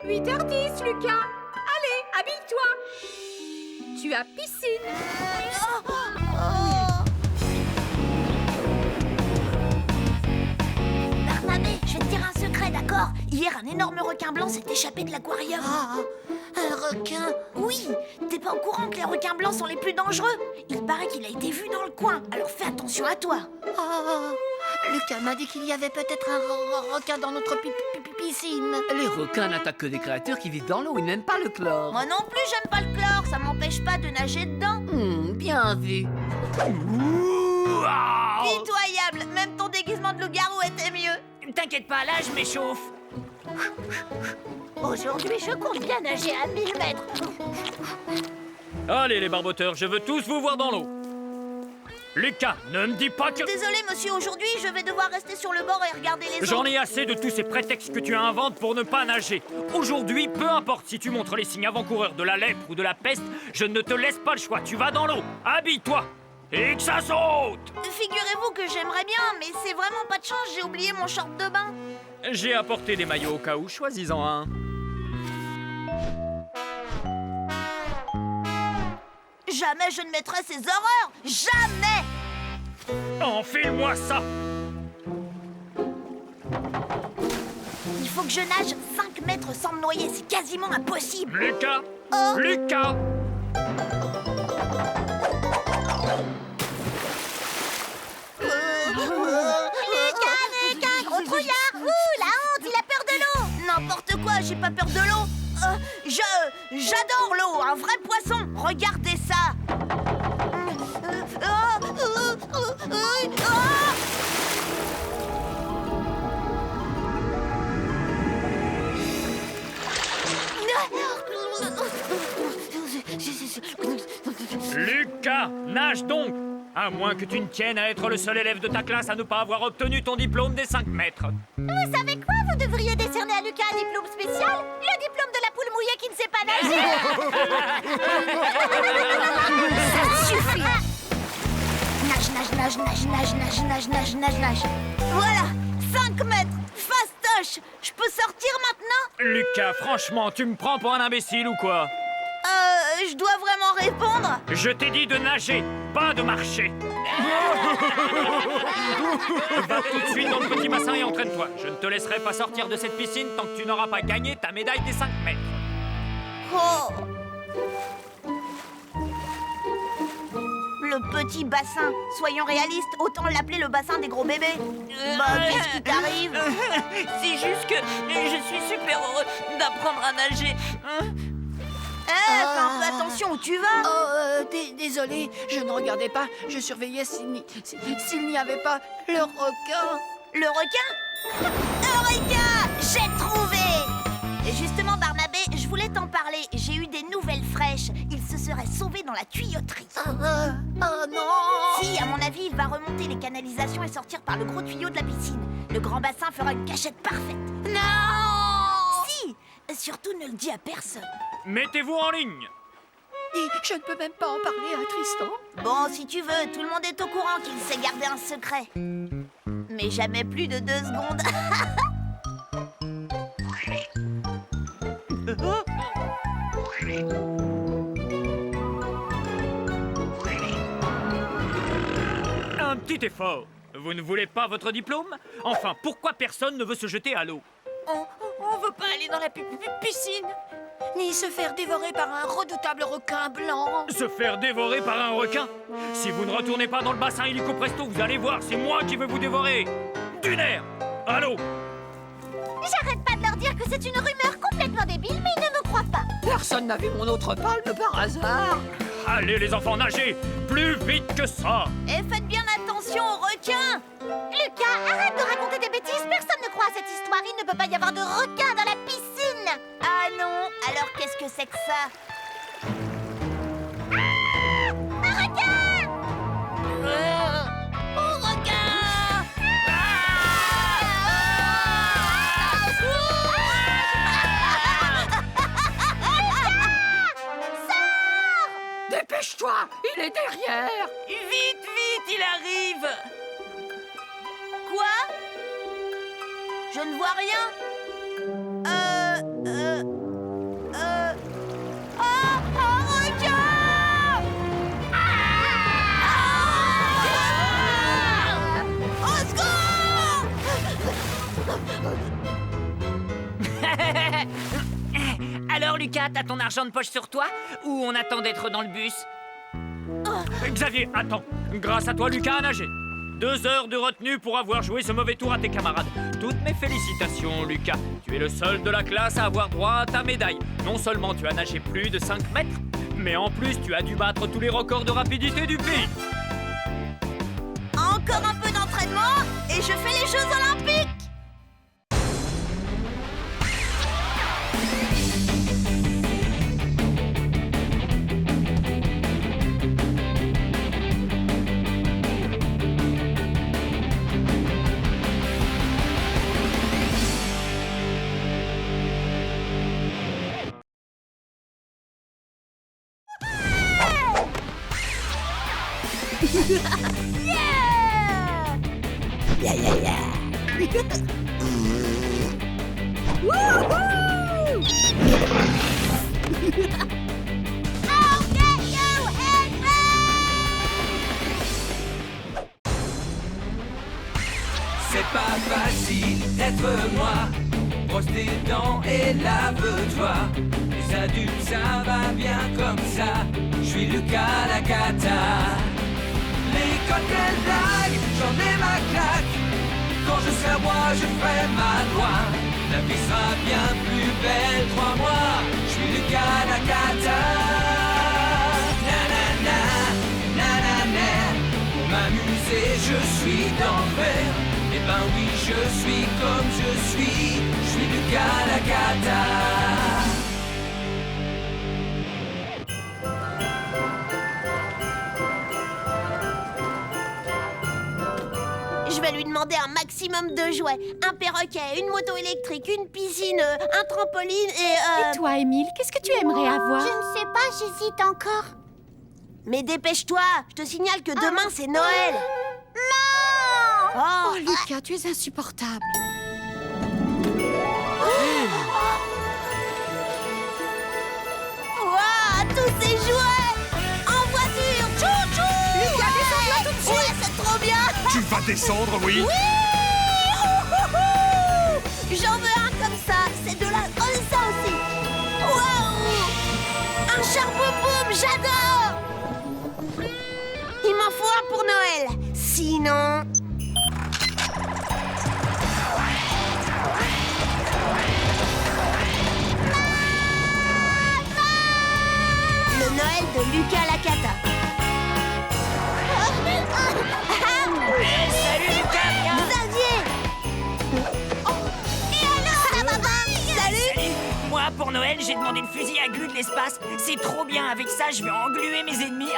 8h10, Lucas. Allez, habille-toi. Tu as piscine. Barnabé, je vais te dire un secret, d'accord? Hier, un énorme requin blanc s'est échappé de l'aquarium. Un requin? Oui. T'es pas au courant que les requins blancs sont les plus dangereux? Il paraît qu'il a été vu dans le coin, alors fais attention à toi. Lucas m'a dit qu'il y avait peut-être un requin dans notre piscine. Les requins n'attaquent que des créatures qui vivent dans l'eau, ils n'aiment pas le chlore. Moi non plus, j'aime pas le chlore, ça m'empêche pas de nager dedans. Bien vu. Pitoyable, même ton déguisement de loup-garou était mieux. T'inquiète pas, là, je m'échauffe. Aujourd'hui, je compte bien nager à 1000 mètres. Allez, les barboteurs, je veux tous vous voir dans l'eau. Lucas, ne me dis pas que... Désolé, monsieur, aujourd'hui, je vais devoir rester sur le bord et regarder les J'en autres. ai assez de tous ces prétextes que tu inventes pour ne pas nager. Aujourd'hui, peu importe si tu montres les signes avant-coureurs de la lèpre ou de la peste, je ne te laisse pas le choix. Tu vas dans l'eau, habille-toi et que ça saute. Figurez-vous que j'aimerais bien, mais c'est vraiment pas de chance, j'ai oublié mon short de bain. J'ai apporté des maillots au cas où, choisis-en un. Jamais je ne mettrai ces horreurs. Jamais. Enfile-moi ça. Il faut que je nage 5 mètres sans me noyer, c'est quasiment impossible. Lucas, Oh. Lucas. Lucas, gros trouillard. Ouh, la honte, il a peur de l'eau. N'importe quoi, j'ai pas peur de l'eau. J'adore l'eau, un vrai poisson. Regardez ça. Lucas, nage donc. À moins que tu ne tiennes à être le seul élève de ta classe à ne pas avoir obtenu ton diplôme des 5 mètres. Vous savez quoi? Vous devriez décerner à Lucas un diplôme spécial. Le diplôme de la poule mouillée qui ne sait pas nager. Ça suffit. Nage. Voilà, 5 mètres, fastoche. Je peux sortir maintenant? Lucas, franchement, tu me prends pour un imbécile ou quoi? Je dois vraiment répondre? Je t'ai dit de nager, pas de marcher. Va tout de suite dans le petit bassin et entraîne-toi. Je ne te laisserai pas sortir de cette piscine tant que tu n'auras pas gagné ta médaille des 5 mètres. Oh. Le petit bassin. Soyons réalistes, autant l'appeler le bassin des gros bébés. Qu'est-ce qui t'arrive? C'est juste que je suis super heureux d'apprendre à nager. Fais un peu attention où tu vas. Désolé, je ne regardais pas. Je surveillais s'il n'y avait pas le requin. Le requin? Eureka! J'ai trouvé! Et justement, Barnabé, je voulais t'en parler. J'ai eu des nouvelles fraîches. Il se serait sauvé dans la tuyauterie. Oh non! Si, à mon avis, il va remonter les canalisations et sortir par le gros tuyau de la piscine. Le grand bassin fera une cachette parfaite. Non! Si! Surtout, ne le dis à personne. Mettez-vous en ligne. Et je ne peux même pas en parler à Tristan. Bon, si tu veux, tout le monde est au courant qu'il sait garder un secret. Mais jamais plus de 2 secondes. Un petit effort. Vous ne voulez pas votre diplôme? Enfin, pourquoi personne ne veut se jeter à l'eau? On veut pas aller dans la piscine. Ni se faire dévorer par un redoutable requin blanc. Se faire dévorer par un requin? Si vous ne retournez pas dans le bassin illico presto, vous allez voir, c'est moi qui vais vous dévorer. D'une air. Allô? J'arrête pas de leur dire que c'est une rumeur complètement débile, mais ils ne me croient pas. Personne n'a vu mon autre palme par hasard. Allez les enfants, nagez plus vite que ça. Et faites bien attention aux requins. Lucas, arrête de raconter des bêtises. Personne ne croit à cette histoire. Il ne peut pas y avoir de requin dans la piscine. Ah non, alors qu'est-ce que c'est que ça? Un requin! Oh, requin! Dépêche-toi, il est derrière. Vite, il arrive! Quoi? Je ne vois rien. Oh, requin! Au secours! Alors, Lucas, t'as ton argent de poche sur toi? Ou on attend d'être dans le bus? Xavier, attends. Grâce à toi, Lucas a nagé. 2 heures de retenue pour avoir joué ce mauvais tour à tes camarades. Toutes mes félicitations, Lucas. Tu es le seul de la classe à avoir droit à ta médaille. Non seulement tu as nagé plus de 5 mètres, mais en plus tu as dû battre tous les records de rapidité du pays. Encore un peu d'entraînement et je fais les Jeux Olympiques. C'est pas facile d'être moi. Brosse tes dents et lave-toi. Les adultes, ça va bien comme ça. Je suis Lucas Lacata. L'école, quelle blague, j'en ai ma claque. Quand je serai roi, je ferai ma loi. La vie sera bien plus belle, crois-moi. Je suis Lucas Lacata. Nanana, nanana. Pour m'amuser, je suis d'enfer. Eh ben oui, je suis comme je suis Lucas Lacata. Je vais lui demander un maximum de jouets. Un perroquet, une moto électrique, une piscine, un trampoline et... Et toi, Émile, qu'est-ce que tu aimerais avoir? Je ne sais pas, j'hésite encore. Mais dépêche-toi, je te signale que demain c'est Noël. Non! Oh, Lucas, tu es insupportable. Waouh, tous ces jouets! En voiture, tchou-tchou! Lucas, descends-là tout de suite! Ouais, c'est trop bien! Tu vas descendre, oui? Oui! J'en veux un comme ça, c'est de la... Oh, ça aussi! Waouh! Un charbon-boum, j'adore! Il m'en faut un pour Noël. Sinon... Le Noël de Lucas Lacata. Salut Lucas, viens. Xavier! Et alors, ça va pas? Salut! Salut. Moi, pour Noël, j'ai demandé une fusée à glu de l'espace. C'est trop bien, avec ça, je vais engluer mes ennemis.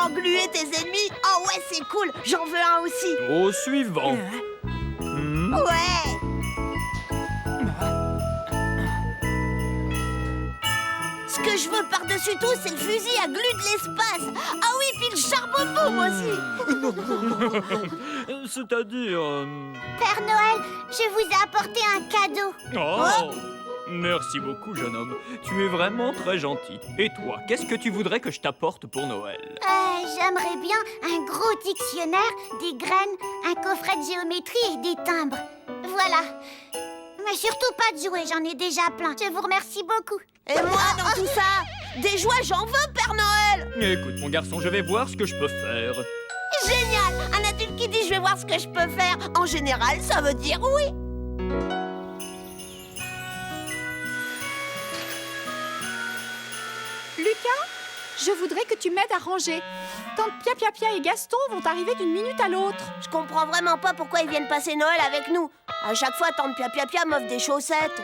Engluer tes ennemis? Oh ouais, c'est cool. J'en veux un aussi. Au suivant. Ouais. Ce que je veux par-dessus tout, c'est le fusil à glu de l'espace. Ah oui, puis le charbon-boum aussi. C'est-à-dire... Père Noël, je vous ai apporté un cadeau. Oh, merci beaucoup, jeune homme. Tu es vraiment très gentil. Et toi, qu'est-ce que tu voudrais que je t'apporte pour Noël? J'aimerais bien un gros dictionnaire, des graines, un coffret de géométrie et des timbres. Voilà. Mais surtout pas de jouets, j'en ai déjà plein. Je vous remercie beaucoup. Et moi, dans tout ça, des jouets, j'en veux, Père Noël. Écoute, mon garçon, je vais voir ce que je peux faire. Génial. Un adulte qui dit « je vais voir ce que je peux faire », en général, ça veut dire oui. Lucas, je voudrais que tu m'aides à ranger. Tante Pia et Gaston vont arriver d'une minute à l'autre. Je comprends vraiment pas pourquoi ils viennent passer Noël avec nous. À chaque fois, Tante Pia m'offre des chaussettes.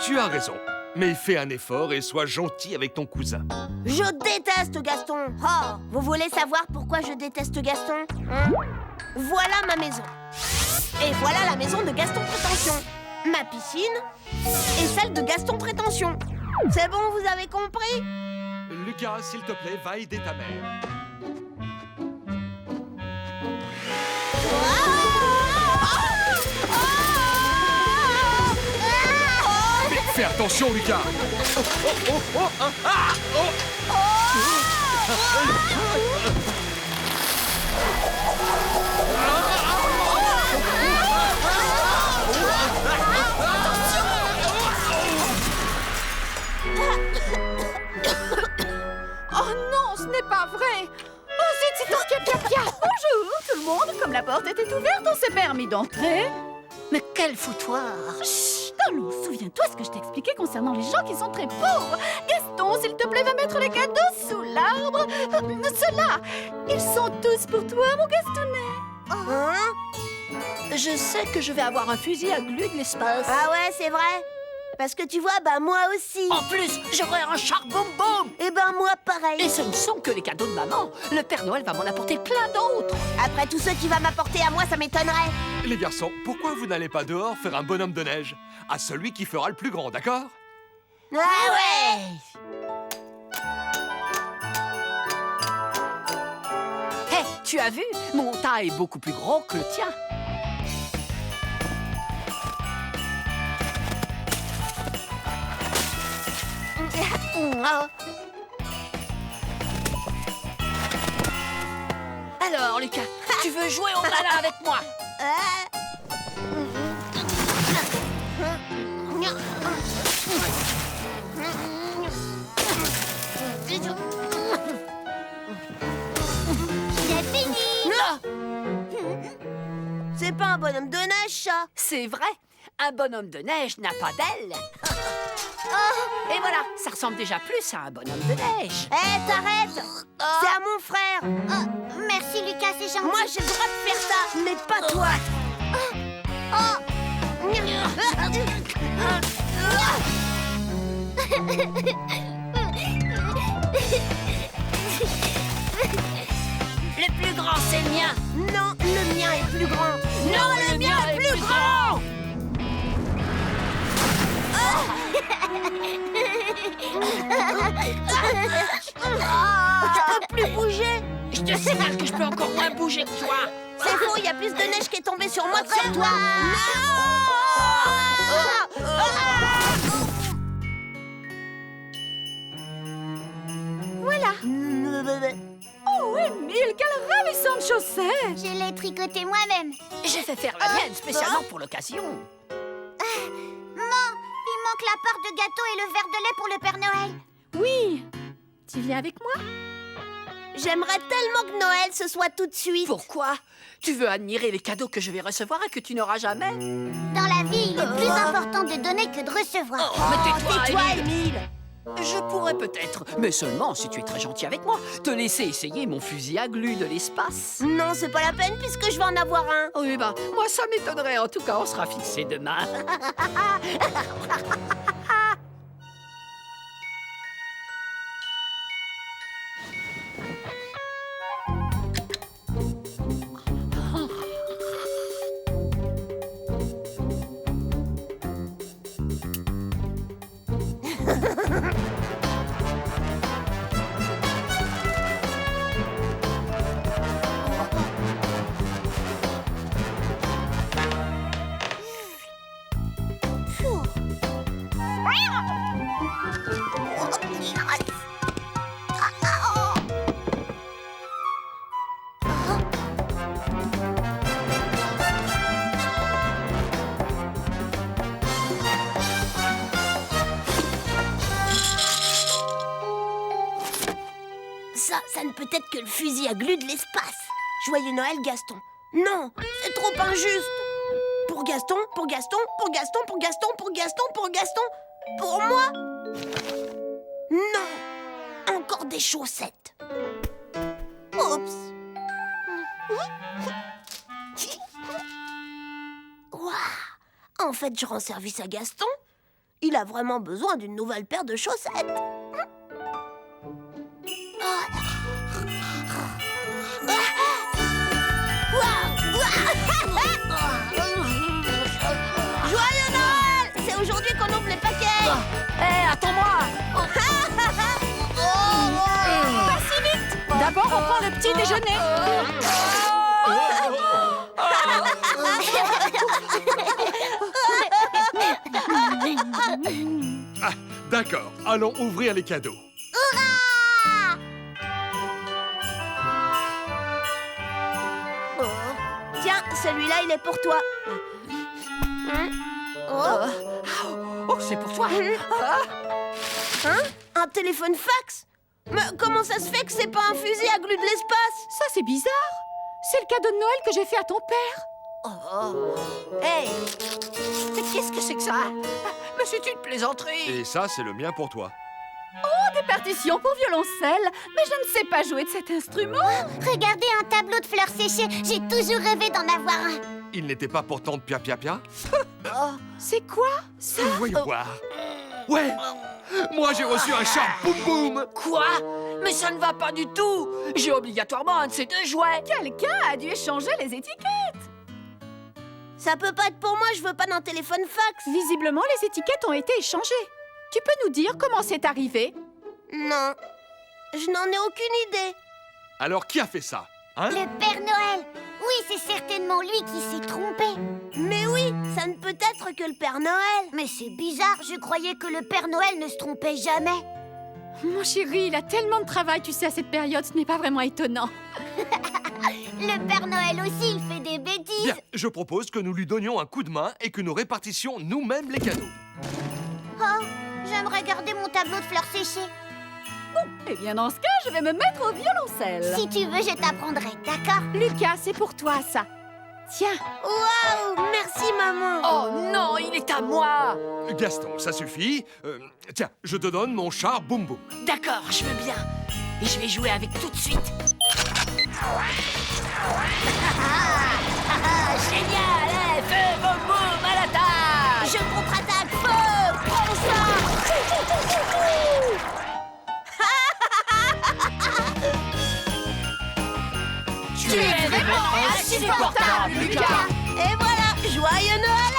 Tu as raison. Mais fais un effort et sois gentil avec ton cousin. Je déteste Gaston. Oh, vous voulez savoir pourquoi je déteste Gaston, hein? Voilà ma maison. Et voilà la maison de Gaston Prétention. Ma piscine et celle de Gaston Prétention. C'est bon, vous avez compris? Lucas, s'il te plaît, va aider ta mère. Fais attention, Lucas. Oh non, ce n'est pas vrai. Oh zut, c'est ton pia-pia-pia. Bonjour tout le monde, comme la porte était ouverte, on s'est permis d'entrer. Mais quel foutoir! Chut, allons, souviens-toi ce que je t'ai expliqué concernant les gens qui sont très pauvres. Gaston, s'il te plaît, va mettre les cadeaux sous l'arbre. Ceux-là, ils sont tous pour toi, mon Gastounet. Hein? Je sais que je vais avoir un fusil à glu de l'espace. Ah ouais, c'est vrai. Parce que tu vois, bah moi aussi. En plus, j'aurai un char-boum-boum. Et ben moi, pareil. Et ce ne sont que les cadeaux de maman. Le Père Noël va m'en apporter plein d'autres. Après tout ce qu'il va m'apporter à moi, ça m'étonnerait. Les garçons, pourquoi vous n'allez pas dehors faire un bonhomme de neige? À celui qui fera le plus grand, d'accord? Ah ouais. Hé, tu as vu? Mon tas est beaucoup plus gros que le tien. Alors, Lucas, tu veux jouer au malin avec moi? C'est fini. Non. C'est pas un bonhomme de neige, ça. C'est vrai, un bonhomme de neige n'a pas d'ailes. Et voilà, ça ressemble déjà plus à un bonhomme de neige. Hé, t'arrêtes. C'est à mon frère. Merci Lucas, c'est gentil. Moi, j'ai le droit de faire ça, mais pas toi. Le plus grand, c'est le mien. Non, le mien est plus grand. Non, le mien est plus grand. Je peux plus bouger. Je te signale que je peux encore moins bouger que toi. C'est faux, il y a plus de neige qui est tombée sur moi que sur toi. Voilà. Oh, Émile, quelle ravissante chaussette. Je l'ai tricoté moi-même. J'ai fait faire la mienne spécialement pour l'occasion. Maman, il manque la part de gâteau et le verre de lait pour le Père Noël. Oui. Tu viens avec moi? J'aimerais tellement que Noël ce soit tout de suite. Pourquoi? Tu veux admirer les cadeaux que je vais recevoir et que tu n'auras jamais? Dans la vie, il est plus important de donner que de recevoir. Mais tais-toi, Émile. Je pourrais peut-être, mais seulement si tu es très gentil avec moi, te laisser essayer mon fusil à glu de l'espace. Non, c'est pas la peine puisque je vais en avoir un. Oui, bah, moi ça m'étonnerait. En tout cas, on sera fixé demain. Ça ne peut être que le fusil à glu de l'espace. Joyeux Noël, Gaston. Non, c'est trop injuste. Pour Gaston, pour Gaston, pour Gaston, pour Gaston, pour Gaston, pour Gaston. Pour moi? Non, encore des chaussettes. Oups. Ouah. En fait, je rends service à Gaston. Il a vraiment besoin d'une nouvelle paire de chaussettes. Joyeux Noël! C'est aujourd'hui qu'on ouvre les paquets. Hé, attends-moi! Pas si vite. D'abord, on prend le petit déjeuner. Ah, d'accord, allons ouvrir les cadeaux. Tiens, celui-là, il est pour toi. Oh, c'est pour toi. Hein? Un téléphone fax? Mais comment ça se fait que c'est pas un fusil à glu de l'espace? Ça, c'est bizarre. C'est le cadeau de Noël que j'ai fait à ton père. Oh. Hey! Mais qu'est-ce que c'est que ça? Mais c'est une plaisanterie! Et ça, c'est le mien pour toi. Des partitions pour violoncelle. Mais je ne sais pas jouer de cet instrument. Regardez un tableau de fleurs séchées. J'ai toujours rêvé d'en avoir un. Il n'était pas pourtant de pia-pia-pia? C'est quoi ça? Voyons voir. Ouais! Moi, j'ai reçu un char boum-boum! Quoi? Mais ça ne va pas du tout! J'ai obligatoirement un de ces deux jouets! Quelqu'un a dû échanger les étiquettes. Ça peut pas être pour moi, je veux pas d'un téléphone fax. Visiblement, les étiquettes ont été échangées. Tu peux nous dire comment c'est arrivé? Non, je n'en ai aucune idée. Alors, qui a fait ça? Hein? Le Père Noël. Oui, c'est certainement lui qui s'est trompé. Mais oui, ça ne peut être que le Père Noël. Mais c'est bizarre, je croyais que le Père Noël ne se trompait jamais. Mon chéri, il a tellement de travail, tu sais, à cette période, ce n'est pas vraiment étonnant. Le Père Noël aussi, il fait des bêtises. Bien, je propose que nous lui donnions un coup de main et que nous répartissions nous-mêmes les cadeaux. Oh, j'aimerais garder mon tableau de fleurs séchées. Eh bien, dans ce cas, je vais me mettre au violoncelle. Si tu veux, je t'apprendrai, d'accord? Lucas, c'est pour toi, ça. Tiens. Waouh, merci maman. Oh non, il est à moi! Gaston, ça suffit. Tiens, je te donne mon char boum-boum. D'accord, je veux bien. Et je vais jouer avec tout de suite. Génial, hein? Feu, boum, boum, à l'attaque! Je contre-attaque, feu, prends ça. Tu es vraiment insupportable, Lucas! Et voilà, joyeux Noël